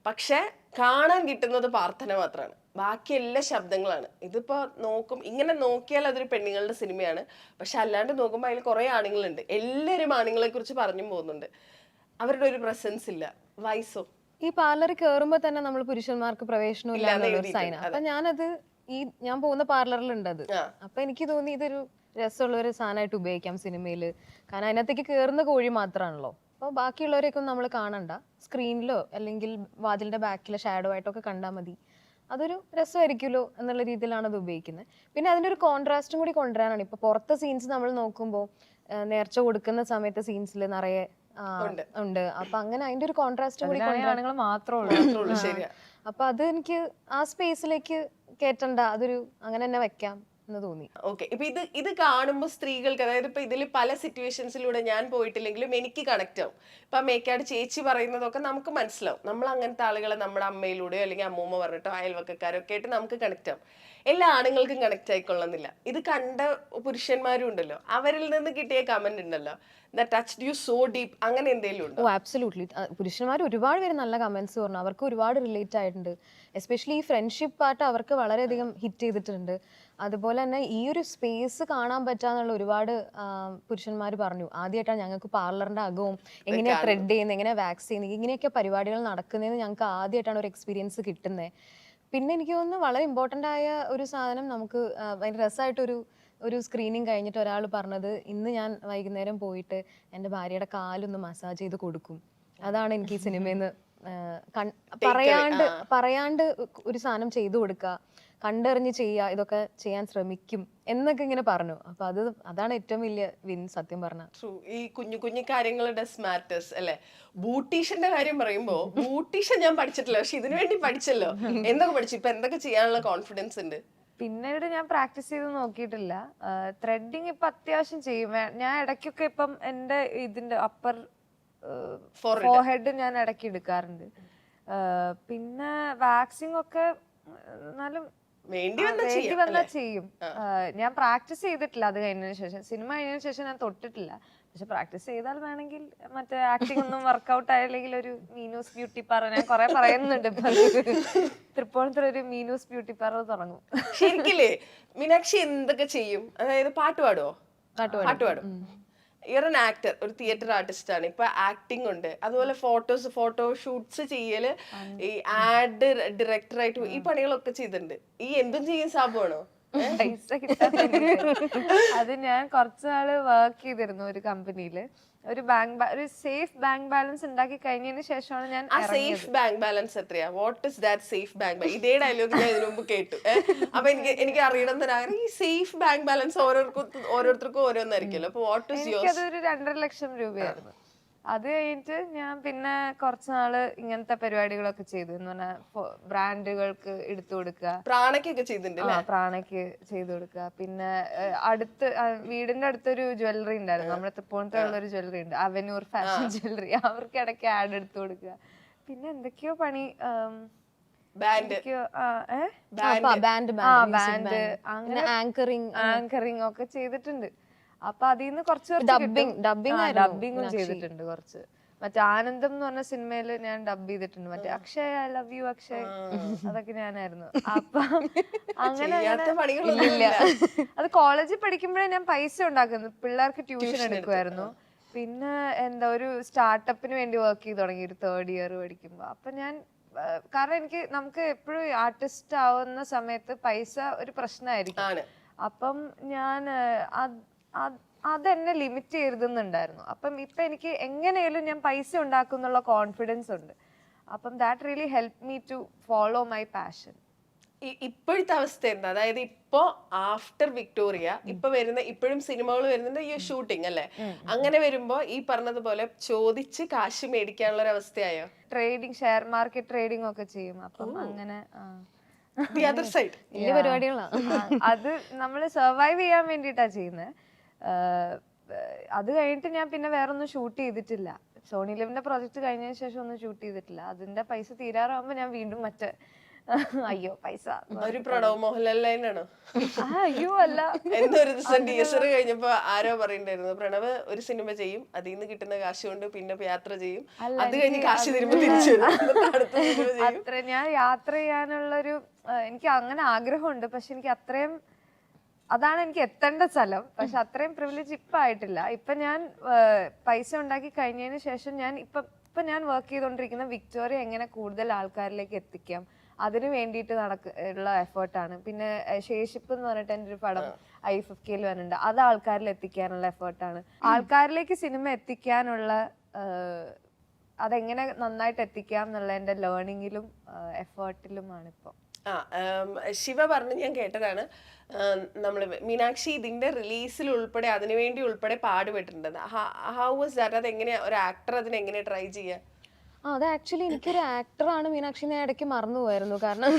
പക്ഷെ കാണാൻ കിട്ടുന്നത് പാർത്ഥന മാത്രമാണ്, ബാക്കി എല്ലാ ശബ്ദങ്ങളാണ്. ഇതിപ്പോ ഇങ്ങനെ നോക്കിയാൽ അതൊരു പെണ്ണുങ്ങളുടെ സിനിമയാണ്, പക്ഷെ അല്ലാണ്ട് നോക്കുമ്പോ അതിൽ കുറെ ആണുങ്ങളുണ്ട്. എല്ലാവരും ആണുങ്ങളെ കുറിച്ച് പറഞ്ഞു പോകുന്നുണ്ട്, അവരുടെ ഒരു പ്രസൻസ് ഇല്ല. വയസ്സോ ഈ പാർലറിൽ കയറുമ്പോ തന്നെ നമ്മൾ പുരുഷന്മാർക്ക് പ്രവേശനം ഇല്ല എന്നുള്ളൊരു സൈൻ. അപ്പൊ ഞാൻ പോകുന്ന പാർലറിലുണ്ട് അത്. അപ്പൊ എനിക്ക് തോന്നി ഇതൊരു രസമുള്ള ഒരു സാധനമായിട്ട് ഉപയോഗിക്കാം സിനിമയില്, കാരണം അതിനകത്തേക്ക് കയറുന്ന കോഴി മാത്രമാണല്ലോ. അപ്പോൾ ബാക്കിയുള്ളവരെയൊക്കെ നമ്മൾ കാണണ്ട, സ്ക്രീനിലോ അല്ലെങ്കിൽ വാതിലിന്റെ ബാക്കിലെ ഷാഡോ ആയിട്ടൊക്കെ കണ്ടാൽ മതി, അതൊരു രസമായിരിക്കുമല്ലോ എന്നുള്ള രീതിയിലാണ് അത് ഉപയോഗിക്കുന്നത്. പിന്നെ അതിൻ്റെ ഒരു കോൺട്രാസ്റ്റും കൂടി കൊണ്ടുവരാനാണ്. ഇപ്പോൾ പുറത്തെ സീൻസ് നമ്മൾ നോക്കുമ്പോൾ നേർച്ച കൊടുക്കുന്ന സമയത്ത് സീൻസിൽ നിറയെ ഉണ്ട്, അപ്പൊ അങ്ങനെ അതിന്റെ ഒരു കോൺട്രാസ്റ്റ് കൂടി ആണുങ്ങൾ മാത്രമേ ഉള്ളൂ. അപ്പൊ അത് എനിക്ക് ആ സ്പേസിലേക്ക് കേറ്റണ്ട, അതൊരു അങ്ങനെ തന്നെ വെക്കാം എന്ന് തോന്നി. ഓക്കെ, ഇപ്പൊ ഇത് കാണുമ്പോൾ സ്ത്രീകൾക്ക്, അതായത് ഇപ്പൊ ഇതിൽ പല സിറ്റുവേഷൻസിലൂടെ ഞാൻ പോയിട്ടില്ലെങ്കിലും എനിക്ക് കണക്ട് ആവും. ഇപ്പൊ മേക്കാട് ചേച്ചി പറയുന്നതൊക്കെ നമുക്ക് മനസ്സിലാവും. നമ്മൾ അങ്ങനത്തെ ആളുകളെ നമ്മുടെ അമ്മയിലൂടെയോ അല്ലെങ്കിൽ അമ്മൂമ്മ പറഞ്ഞിട്ടോ അയൽവക്കക്കാരോ ഒക്കെ ആയിട്ട് നമുക്ക് കണക്ട് ആവും. എല്ലാ ആണുങ്ങൾക്കും കണക്ട് ആയിക്കൊള്ളുന്നില്ല. ഇത് കണ്ട പുരുഷന്മാരും ഉണ്ടല്ലോ, അവരിൽ നിന്ന് കിട്ടിയ കമന്റ് ഉണ്ടല്ലോ, that touched you so deep, അങ്ങനെ എന്തെങ്കിലും ഉണ്ടോ? ഓ ആബ്സല്യൂട്ട്ലി. പുരുഷന്മാർ ഒരുപാട് പേര് നല്ല കമന്റ്സ് പറഞ്ഞു, അവർക്ക് ഒരുപാട് റിലേറ്റ് ആയിട്ടുണ്ട്. എസ്പെഷ്യലി ഈ ഫ്രണ്ട്ഷിപ്പ് പാർട്ട് അവർക്ക് വളരെയധികം ഹിറ്റ് ചെയ്തിട്ടുണ്ട്. അതുപോലെ തന്നെ ഈ ഒരു സ്പേസ് കാണാൻ പറ്റാന്നുള്ള ഒരുപാട് പുരുഷന്മാർ പറഞ്ഞു. ആദ്യമായിട്ടാണ് ഞങ്ങൾക്ക് പാർലറിന്റെ അകവും എങ്ങനെയാ ത്രെഡ് ചെയ്യുന്നത്, എങ്ങനെയാ വാക്സ് ചെയ്യുന്നത്, ഇങ്ങനെയൊക്കെ പരിപാടികൾ നടക്കുന്നതെന്ന് ഞങ്ങൾക്ക് ആദ്യമായിട്ടാണ് ഒരു എക്സ്പീരിയൻസ് കിട്ടുന്നത്. പിന്നെ എനിക്ക് തോന്നുന്നു വളരെ ഇമ്പോർട്ടൻ്റ് ആയ ഒരു സാധനം, നമുക്ക് ഭയങ്കര രസമായിട്ടൊരു സ്ക്രീനിങ് കഴിഞ്ഞിട്ട് ഒരാൾ പറഞ്ഞത്, ഇന്ന് ഞാൻ വൈകുന്നേരം പോയിട്ട് എൻ്റെ ഭാര്യയുടെ കാലൊന്ന് മസാജ് ചെയ്ത് കൊടുക്കും. അതാണ് എനിക്ക് ഈ സിനിമയിൽ നിന്ന് പറയാണ്ട് ഒരു സാധനം ചെയ്തു കൊടുക്കുക, കണ്ടറിഞ്ഞ് ചെയ്യുക, ഇതൊക്കെ ചെയ്യാൻ ശ്രമിക്കും എന്നൊക്കെ ഇങ്ങനെ പറഞ്ഞു. അപ്പൊ അതാണ് ഏറ്റവും വലിയ വിൻ സത്യം പറഞ്ഞ. ഈ കുഞ്ഞു കുഞ്ഞു കാര്യങ്ങൾ ഡസ് മാറ്റേഴ്സ് അല്ലെ. ബ്യൂട്ടീഷ്യന്റെ കാര്യം പറയുമ്പോ ബ്യൂട്ടീഷ്യൻ ഞാൻ പഠിച്ചിട്ടില്ല, പക്ഷെ ഇതിനു വേണ്ടി പഠിച്ചല്ലോ. എന്തൊക്കെ പഠിച്ചു, ഇപ്പൊ എന്തൊക്കെ ചെയ്യാനുള്ള കോൺഫിഡൻസ് ഉണ്ട്? പിന്നീട് ഞാൻ പ്രാക്ടീസ് ചെയ്ത് നോക്കിയിട്ടില്ല. ത്രെഡിങ് ഇപ്പൊ അത്യാവശ്യം ചെയ്യും ഞാൻ ഇടയ്ക്കൊക്കെ. ഇപ്പം എന്റെ ഇതിന്റെ അപ്പർ ഫോർഹെഡ് ഞാൻ ഇടയ്ക്ക് എടുക്കാറുണ്ട്. പിന്നെ വാക്സിംഗ് ഒക്കെ എന്നാലും വേണ്ടി വന്നാൽ ചെയ്യും. ഞാൻ പ്രാക്ടീസ് ചെയ്തിട്ടില്ല അത് കഴിഞ്ഞതിന് ശേഷം. സിനിമ കഴിഞ്ഞതിന് ശേഷം ഞാൻ തൊട്ടിട്ടില്ല. പക്ഷെ പ്രാക്ടീസ് ചെയ്താൽ വേണമെങ്കിൽ മറ്റേ ആക്ടിംഗ് ഒന്നും വർക്ക്ഔട്ട് ആയില്ലെങ്കിൽ ഒരു മീനൂസ് ബ്യൂട്ടി പാർലർ ഞാൻ കുറെ പറയുന്നുണ്ട്. തൃപ്പൂണിത്തുറ ഒരു മീനൂസ് ബ്യൂട്ടി പാർലർ തുടങ്ങും. ശരിക്കില്ലേ മീനാക്ഷി എന്തൊക്കെ ചെയ്യും? അതായത് പാട്ട് പാടുവോ? പാട്ട് പാടും. യുവർ ആൻ ആക്ടർ, ഒരു തിയേറ്റർ ആർട്ടിസ്റ്റ് ആണ്. ഇപ്പൊ ആക്ടിംഗ് ഉണ്ട്, അതുപോലെ ഫോട്ടോ ഷൂട്ട്സ് ചെയ്യല്, ഈ ആഡ് ഡയറക്ടറായിട്ട് ഈ പണികളൊക്കെ ചെയ്തിട്ടുണ്ട്. ഈ എന്തും ചെയ്യാൻ സാബുവാണോ? പൈസ കിട്ടാൻ അത് ഞാൻ കുറച്ചുനാള് വർക്ക് ചെയ്തിരുന്നു ഒരു കമ്പനിയില്. ഒരു സേഫ് ബാങ്ക് ബാലൻസ് ഉണ്ടാക്കി കഴിഞ്ഞതിന് ശേഷമാണ് ഞാൻ. ആ സേഫ് ബാങ്ക് ബാലൻസ് എത്രയാ? What is that safe bank? ഇതേ ഡയലോഗ് ഞാൻ ഇതിനു മുമ്പ് കേട്ടു. അപ്പൊ എനിക്ക് അറിയണം തന്നെ, ഈ സേഫ് ബാങ്ക് ബാലൻസ് ഓരോരുത്തർക്കും ഓരോന്നായിരിക്കുമല്ലോ. അപ്പൊ വാട്ട് ഇസ് യുവർ? അതൊരു 2.5 ലക്ഷം രൂപയായിരുന്നു. അത് കഴിഞ്ഞിട്ട് ഞാൻ പിന്നെ കുറച്ചുനാള് ഇങ്ങനത്തെ പരിപാടികളൊക്കെ ചെയ്തു. എന്ന് പറഞ്ഞാൽ ബ്രാൻഡുകൾക്ക് എടുത്തു കൊടുക്കുക, പ്രാണയ്ക്കൊക്കെ ചെയ്തിട്ടുണ്ട്. പ്രാണയ്ക്ക് ചെയ്തു കൊടുക്കുക. പിന്നെ വീടിന്റെ അടുത്തൊരു ജ്വല്ലറി ഉണ്ടായിരുന്നു, നമ്മുടെ തൃപ്പൂണിത്തുറ ഉള്ള ഒരു ജ്വല്ലറി ഉണ്ട്, അവനൂർ ഫാഷൻ ജ്വല്ലറി. അവർക്ക് ഇടയ്ക്ക് ആഡ് എടുത്തു കൊടുക്കുക. പിന്നെ എന്തൊക്കെയോ പണി, അങ്ങനെ ആങ്കറിങ് ഒക്കെ ചെയ്തിട്ടുണ്ട്. അപ്പൊ അതിന്ന് കുറച്ച് ഡബിങ്ങും ചെയ്തിട്ടുണ്ട് കുറച്ച്. മറ്റേ ആനന്ദം എന്ന് പറഞ്ഞ സിനിമയില് ഞാൻ ഡബ് ചെയ്തിട്ടുണ്ട്. മറ്റേ Akshay I love you Akshay, അതൊക്കെ ഞാനായിരുന്നു. അപ്പൊ അങ്ങനെ അത് കോളേജിൽ പഠിക്കുമ്പോഴേ ഞാൻ പൈസ ഉണ്ടാക്കുന്നു. പിള്ളേർക്ക് ട്യൂഷൻ എടുക്കുമായിരുന്നു. പിന്നെ എന്താ ഒരു സ്റ്റാർട്ടപ്പിന് വേണ്ടി വർക്ക് ചെയ്ത് തുടങ്ങി ഒരു 3rd ഇയർ പഠിക്കുമ്പോ. അപ്പൊ ഞാൻ കാരണം നമുക്ക് എപ്പോഴും ആർട്ടിസ്റ്റ് ആവുന്ന സമയത്ത് പൈസ ഒരു പ്രശ്നമായിരിക്കും. അപ്പം ഞാൻ അതെന്നെ ലിമിറ്റ് ചെയ്തിരുന്നുണ്ടായിരുന്നു. അപ്പം ഇപ്പൊ എനിക്ക് എങ്ങനെയാലും ഞാൻ പൈസ ഉണ്ടാക്കും എന്നുള്ള കോൺഫിഡൻസ് ഉണ്ട്. അപ്പം that really help me to follow my passion. ഇപ്പോഴത്തെ അവസ്ഥ എന്താ? അതായത് ഇപ്പോ ആഫ്റ്റർ വിക്ടോറിയ ഇപ്പൊ വരുന്ന ഇപ്പോഴും സിനിമകൾ വരുന്നുണ്ട്, ഈ ഷൂട്ടിംഗ് അല്ലേ? അങ്ങനെ വരുമ്പോ ഈ പറഞ്ഞതുപോലെ ചോദിച്ച് കാശ് മേടിക്കാനുള്ള ഒരു അവസ്ഥയായോ? ട്രേഡിംഗ്, ഷെയർ മാർക്കറ്റ് ട്രേഡിംഗ് ഒക്കെ ചെയ്യും. അപ്പം അങ്ങനെ ദി അതർ സൈഡ് വലിയ പരിപാടികളാണ്. അത് നമ്മൾ സർവൈവ് ചെയ്യാൻ വേണ്ടിയിട്ടാ ചെയ്യുന്നത്. അത് കഴിഞ്ഞിട്ട് ഞാൻ പിന്നെ വേറൊന്നും ഷൂട്ട് ചെയ്തിട്ടില്ല. സോണി ലിവിന്റെ പ്രോജക്റ്റ് കഴിഞ്ഞതിന് ശേഷം ഒന്നും ഷൂട്ട് ചെയ്തിട്ടില്ല. അതിന്റെ പൈസ തീരാറാകുമ്പോ ഞാൻ വീണ്ടും മറ്റേ അയ്യോ പൈസ ഒരു പ്രണവ് മോഹൻലാൽ ലൈനാണോ? അയ്യോ അല്ല, എന്നൊരു ദിവസം ടീസർ കഴിഞ്ഞപ്പോ ആരോ പറയണ്ടായിരുന്നു, പ്രണവ് ഒരു സിനിമ ചെയ്യും, അതിൽ നിന്ന് കിട്ടുന്ന കാശ് കൊണ്ട് പിന്നെ യാത്ര ചെയ്യും, അത് കഴിഞ്ഞ് കാശ് തരുമ്പോ തിരിച്ചു വരും, അടുത്ത സിനിമ ചെയ്യും. അത്ര ഞാൻ യാത്ര ചെയ്യാനുള്ളൊരു എനിക്ക് അങ്ങനെ ആഗ്രഹമുണ്ട്. പക്ഷെ എനിക്ക് അത്രയും, അതാണ് എനിക്ക് എത്തേണ്ട സ്ഥലം. പക്ഷെ അത്രയും പ്രിവിലേജ് ഇപ്പൊ ആയിട്ടില്ല. ഇപ്പൊ ഞാൻ പൈസ ഉണ്ടാക്കി കഴിഞ്ഞതിന് ശേഷം ഞാൻ ഇപ്പൊ ഞാൻ വർക്ക് ചെയ്തുകൊണ്ടിരിക്കുന്ന വിക്ടോറിയ എങ്ങനെ കൂടുതൽ ആൾക്കാരിലേക്ക് എത്തിക്കാം, അതിന് വേണ്ടിയിട്ട് ഉള്ള എഫേർട്ടാണ്. പിന്നെ ശേഷിപ്പ് എന്ന് പറഞ്ഞിട്ട് എൻ്റെ ഒരു പടം IFFKയിൽ വരുന്നുണ്ട്, അത് ആൾക്കാരിൽ എത്തിക്കാനുള്ള എഫേർട്ടാണ്. ആൾക്കാരിലേക്ക് സിനിമ എത്തിക്കാനുള്ള അതെങ്ങനെ നന്നായിട്ട് എത്തിക്കാം എന്നുള്ള എൻ്റെ ലേണിങ്ങിലും എഫേർട്ടിലുമാണ് ഇപ്പോൾ. ശിവ പറഞ്ഞ് ഞാൻ കേട്ടതാണ്, നമ്മള് മീനാക്ഷി ഇതിന്റെ റിലീസിൽ ഉൾപ്പെടെ അതിനുവേണ്ടി ഉൾപ്പെടെ പാടുപെട്ടിട്ടുണ്ട്. How was that? അത് എങ്ങനെയാ ഒരു ആക്ടർ അതിനെ എങ്ങനെ ട്രൈ ചെയ്യാ? അത് ആക്ച്വലി എനിക്കൊരു ആക്ടറാണ് മീനാക്ഷി, ഞാൻ ഇടയ്ക്ക് മറന്നുപോയായിരുന്നു. കാരണം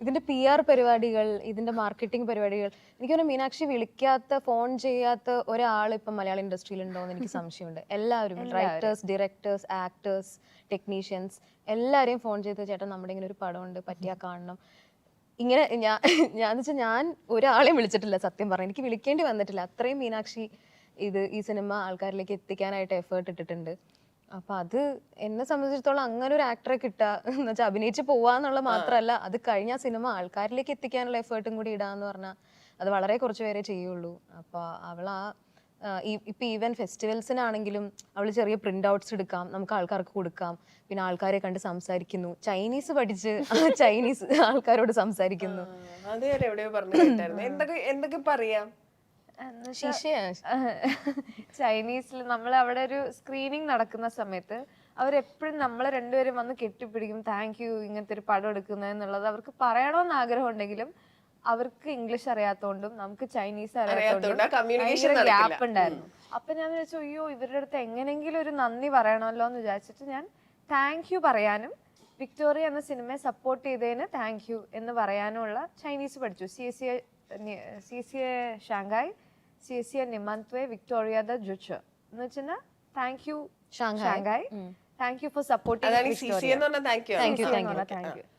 ഇതിന്റെ PR പരിപാടികൾ, ഇതിന്റെ മാർക്കറ്റിംഗ് പരിപാടികൾ, എനിക്കൊരു മീനാക്ഷി വിളിക്കാത്ത, ഫോൺ ചെയ്യാത്ത ഒരാൾ ഇപ്പം മലയാള ഇൻഡസ്ട്രിയിൽ ഉണ്ടോ എന്ന് എനിക്ക് സംശയമുണ്ട്. എല്ലാവരും റൈറ്റേഴ്സ്, ഡയറക്ടേഴ്സ്, ആക്ടേഴ്സ്, ടെക്നീഷ്യൻസ് എല്ലാവരെയും ഫോൺ ചെയ്ത് ചേട്ടാ നമ്മുടെ ഇങ്ങനെ ഒരു പടമുണ്ട്, പറ്റിയാ കാണണം. ഇങ്ങനെ ഞാൻ വെച്ചാൽ ഞാൻ ഒരാളെയും വിളിച്ചിട്ടില്ല സത്യം പറഞ്ഞാൽ. എനിക്ക് വിളിക്കേണ്ടി വന്നിട്ടില്ല. അത്രയും മീനാക്ഷി ഈ സിനിമ ആൾക്കാരിലേക്ക് എത്തിക്കാനായിട്ട് എഫേർട്ട് ഇട്ടിട്ടുണ്ട്. അപ്പൊ അത് എന്നെ സംബന്ധിച്ചിടത്തോളം അങ്ങനെ ഒരു ആക്ടറെ കിട്ടുക എന്ന് വെച്ചാൽ അഭിനയിച്ച് പോവാന്നുള്ള മാത്രമല്ല, അത് കഴിഞ്ഞ സിനിമ ആൾക്കാരിലേക്ക് എത്തിക്കാനുള്ള എഫേർട്ടും കൂടി ഇടാന്ന് പറഞ്ഞാൽ അത് വളരെ കുറച്ച് പേരെ ചെയ്യുള്ളൂ. അപ്പൊ അവൾ ഇപ്പൊ ഈവൻ ഫെസ്റ്റിവൽസിനാണെങ്കിലും അവള് ചെറിയ പ്രിന്റ് ഔട്ട്സ് എടുക്കാം, നമുക്ക് ആൾക്കാർക്ക് കൊടുക്കാം, പിന്നെ ആൾക്കാരെ കണ്ട് സംസാരിക്കുന്നു, ചൈനീസ് പഠിച്ച് ചൈനീസ് ആൾക്കാരോട് സംസാരിക്കുന്നു. അത് ഞാൻ എവിടെയോ പറഞ്ഞു കേട്ടായിരുന്നു. എന്തൊക്കെ പറയാം? ചൈനീസിൽ നമ്മൾ അവിടെ ഒരു സ്ക്രീനിങ് നടക്കുന്ന സമയത്ത് അവരെപ്പോഴും നമ്മളെ രണ്ടുപേരും വന്ന് കെട്ടിപ്പിടിക്കും, താങ്ക് യു ഇങ്ങനത്തെ ഒരു പടം എടുക്കുന്നതെന്നുള്ളത് അവർക്ക് പറയണമെന്ന് ആഗ്രഹം ഉണ്ടെങ്കിലും അവർക്ക് ഇംഗ്ലീഷ് അറിയാത്തോണ്ടും നമുക്ക് ചൈനീസ് അറിയാത്തോണ്ടും ഗ്യാപ്പ് ഉണ്ടായിരുന്നു. അപ്പൊ ഞാൻ വിചാരിച്ചു അയ്യോ ഇവരുടെ അടുത്ത് എങ്ങനെങ്കിലും ഒരു നന്ദി പറയണമല്ലോ എന്ന് വിചാരിച്ചിട്ട് ഞാൻ താങ്ക് യു പറയാനും വിക്ടോറിയ എന്ന സിനിമയെ സപ്പോർട്ട് ചെയ്തതിന് താങ്ക് യു എന്ന് പറയാനുമുള്ള ചൈനീസ് പഠിച്ചു. CSA ഷാങ്ഹായ്, CSA നിമന്ത്വേ, വിക്ടോറിയ ദ ജുച്ച് എന്ന് വെച്ചാൽ thank you Shanghai, thank you for supporting.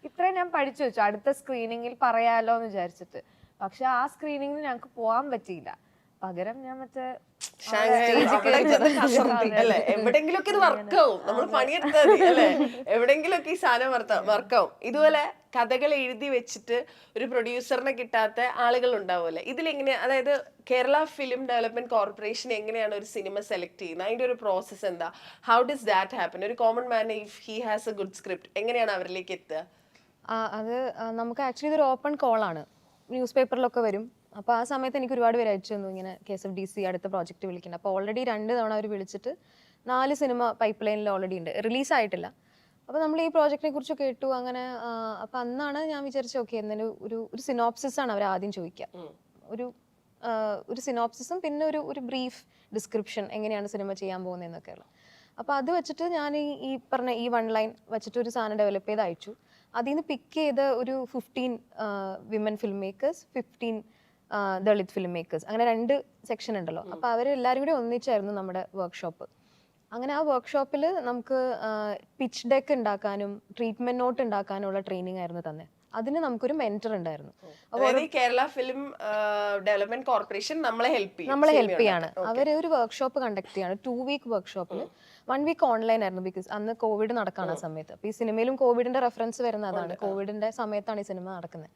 ഇത്രയും ഞാൻ പഠിച്ചു വെച്ചു അടുത്ത സ്ക്രീനിങ്ങിൽ പറയാലോ എന്ന് വിചാരിച്ചിട്ട്. പക്ഷെ ആ സ്ക്രീനിങ്ങിന് ഞങ്ങൾക്ക് പോവാൻ പറ്റിയില്ല. പകരം ഞാൻ മറ്റേ എവിടെങ്കിലൊക്കെ ഇത് വർക്കാവും, നമ്മൾ പണിയെടുത്താൽ മതി അല്ലെ, എവിടെങ്കിലൊക്കെ ഈ സാധനം വർക്കാവും. ഇതുപോലെ കഥകൾ എഴുതി വെച്ചിട്ട് ഒരു പ്രൊഡ്യൂസറിനെ കിട്ടാത്ത ആളുകൾ ഉണ്ടാവുമല്ലേ, ഇതിലെങ്ങനെ, അതായത് കേരള ഫിലിം ഡെവലപ്മെന്റ് കോർപ്പറേഷൻ എങ്ങനെയാണ് ഒരു സിനിമ സെലക്ട് ചെയ്യുന്നത്? അതിന്റെ ഒരു പ്രോസസ് എന്താ? How does that happen? ഒരു common man if he has a good script എങ്ങനെയാണ് അവരിലേക്ക് എത്തുക? അത് നമുക്ക് ആക്ച്വലി ഇതൊരു ഓപ്പൺ കോളാണ്, ന്യൂസ് പേപ്പറിലൊക്കെ വരും. അപ്പോൾ ആ സമയത്ത് എനിക്ക് ഒരുപാട് പേര് അയച്ചു തന്നു ഇങ്ങനെ KSFDC അടുത്ത പ്രോജക്റ്റ് വിളിക്കുന്നത്. അപ്പോൾ ഓൾറെഡി 2 തവണ അവർ വിളിച്ചിട്ട് 4 സിനിമ പൈപ്പ് ലൈനിൽ ഓൾറെഡി ഉണ്ട്, റിലീസായിട്ടില്ല. അപ്പോൾ നമ്മൾ ഈ പ്രോജക്റ്റിനെ കുറിച്ച് കേട്ടു അങ്ങനെ. അപ്പം അന്നാണ് ഞാൻ വിചാരിച്ചത് ഓക്കെ എന്നാലും ഒരു സിനോപ്സിസ് ആണ് അവർ ആദ്യം ചോദിക്കുക, ഒരു സിനോപ്സിസും പിന്നെ ഒരു ബ്രീഫ് ഡിസ്ക്രിപ്ഷൻ എങ്ങനെയാണ് സിനിമ ചെയ്യാൻ പോകുന്നതെന്നൊക്കെയുള്ള. അപ്പോൾ അത് വെച്ചിട്ട് ഞാൻ ഈ പറഞ്ഞ ഈ 1 ലൈൻ വെച്ചിട്ട് ഒരു സാധനം ഡെവലപ്പ് ചെയ്ത് അയച്ചു. അതിൽ നിന്ന് പിക്ക് ചെയ്ത ഒരു 15 women film makers, 15 Dalit film makers, അങ്ങനെ 2 സെക്ഷൻ ഉണ്ടല്ലോ. അപ്പോൾ അവരെല്ലാവരും കൂടി ഒന്നിച്ചായിരുന്നു നമ്മുടെ വർക്ക്ഷോപ്പ്. അങ്ങനെ ആ വർക്ക്ഷോപ്പിൽ നമുക്ക് പിച്ച് ഡെക്ക് ഉണ്ടാക്കാനും ട്രീറ്റ്മെന്റ് നോട്ട് ഉണ്ടാക്കാനുള്ള ട്രെയിനിങ് ആയിരുന്നു തന്നെ. അതിന് നമുക്കൊരു മെന്റർ ഉണ്ടായിരുന്നു. കേരള ഫിലിം ഡെവലപ്മെന്റ് കോർപ്പറേഷൻ നമ്മളെ ഹെൽപ്പ് ചെയ്യാണ്. അവര് ഒരു വർക്ക്ഷോപ്പ് കണ്ടക്ട് ചെയ്യാണ്, 2 വീക്ക് വർക്ക്ഷോപ്പിൽ. 1 വീക്ക് ഓൺലൈൻ ആയിരുന്നു, ബിക്കോസ് അന്ന് കോവിഡ് നടക്കാണ് ആ സമയത്ത്. അപ്പൊ ഈ സിനിമയിലും കോവിഡിന്റെ റെഫറൻസ് വരുന്ന അതാണ്, കോവിഡിന്റെ സമയത്താണ് ഈ സിനിമ നടക്കുന്നത്.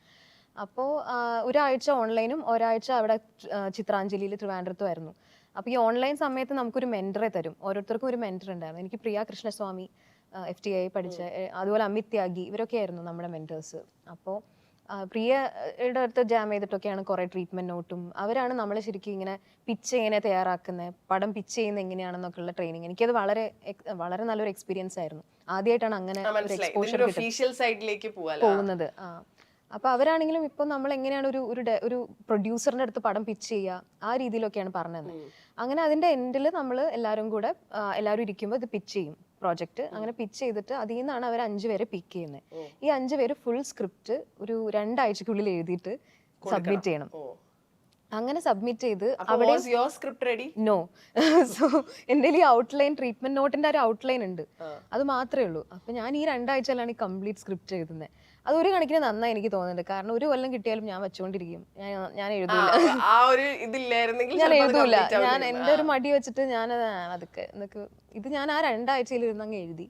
അപ്പോൾ ഒരാഴ്ച ഓൺലൈനും ഒരാഴ്ച അവിടെ ചിത്രാഞ്ജലിയിൽ ട്രിവാൻഡ്രത്തുമായിരുന്നു. അപ്പോൾ ഈ ഓൺലൈൻ സമയത്ത് നമുക്കൊരു മെന്ററെ തരും, ഓരോരുത്തർക്കും ഒരു മെന്റർ ഉണ്ടായിരുന്നു. എനിക്ക് പ്രിയ കൃഷ്ണസ്വാമി FTI പഠിച്ച, അതുപോലെ അമിത് ത്യാഗി, ഇവരൊക്കെ ആയിരുന്നു നമ്മുടെ മെന്റേഴ്സ്. അപ്പോൾ പ്രിയയുടെ അടുത്ത് ജാം ചെയ്തിട്ടൊക്കെയാണ് കുറേ ട്രീറ്റ്മെന്റ് നോട്ടും. അവരാണ് നമ്മളെ ശരിക്കും ഇങ്ങനെ പിച്ച് എങ്ങനെ തയ്യാറാക്കുന്നത്, പടം പിച്ച് ചെയ്യുന്നത് എങ്ങനെയാണെന്നൊക്കെ ഉള്ള ട്രെയിനിങ്. എനിക്കത് വളരെ വളരെ നല്ലൊരു എക്സ്പീരിയൻസ് ആയിരുന്നു. ആദ്യമായിട്ടാണ് അങ്ങനെ ഒരു എക്സ്പോഷർ ഒഫീഷ്യൽ സൈഡിലേക്ക് പോകുന്നത്. അപ്പൊ അവരാണെങ്കിലും ഇപ്പൊ നമ്മൾ എങ്ങനെയാണ് ഒരു പ്രൊഡ്യൂസറിന്റെ അടുത്ത് പടം പിച്ച് ചെയ്യുക, ആ രീതിയിലൊക്കെയാണ് പറഞ്ഞത്. അങ്ങനെ അതിന്റെ എൻഡിൽ നമ്മൾ എല്ലാവരും ഇരിക്കുമ്പോൾ ഇത് പിച്ച് ചെയ്യും പ്രോജക്റ്റ്. അങ്ങനെ പിച്ച് ചെയ്തിട്ട് അതിൽ നിന്നാണ് അവർ 5 പേരെ പിക്ക് ചെയ്യുന്നത്. ഈ 5 പേര് ഫുൾ സ്ക്രിപ്റ്റ് ഒരു 2 ആഴ്ചക്കുള്ളിൽ എഴുതിയിട്ട് സബ്മിറ്റ് ചെയ്യണം. അങ്ങനെ സബ്മിറ്റ് ചെയ്ത് നോ സോ എൻ്റെ ഈ ഔട്ട്ലൈൻ ട്രീറ്റ്മെന്റ് നോട്ടിന്റെ ഒരു ഔട്ട്ലൈൻ ഉണ്ട്, അത് മാത്രമേ ഉള്ളൂ. അപ്പൊ ഞാൻ ഈ 2 ആഴ്ചയിലാണ് ഈ കംപ്ലീറ്റ് സ്ക്രിപ്റ്റ് എഴുതുന്നത്. അത് ഒരു കണക്കിന് നന്നായി എനിക്ക് തോന്നുന്നുണ്ട്. കാരണം ഒരു കൊല്ലം കിട്ടിയാലും ഞാൻ വെച്ചുകൊണ്ടിരിക്കും, ഞാൻ എഴുതൂല, ഞാൻ എഴുതൂല. ഞാൻ എൻ്റെ ഒരു മടി വെച്ചിട്ട് ഞാൻ അതൊക്കെ ഇത് ഞാൻ ആ 2 ആഴ്ചയിൽ ഇരുന്ന് അങ്ങ് എഴുതി.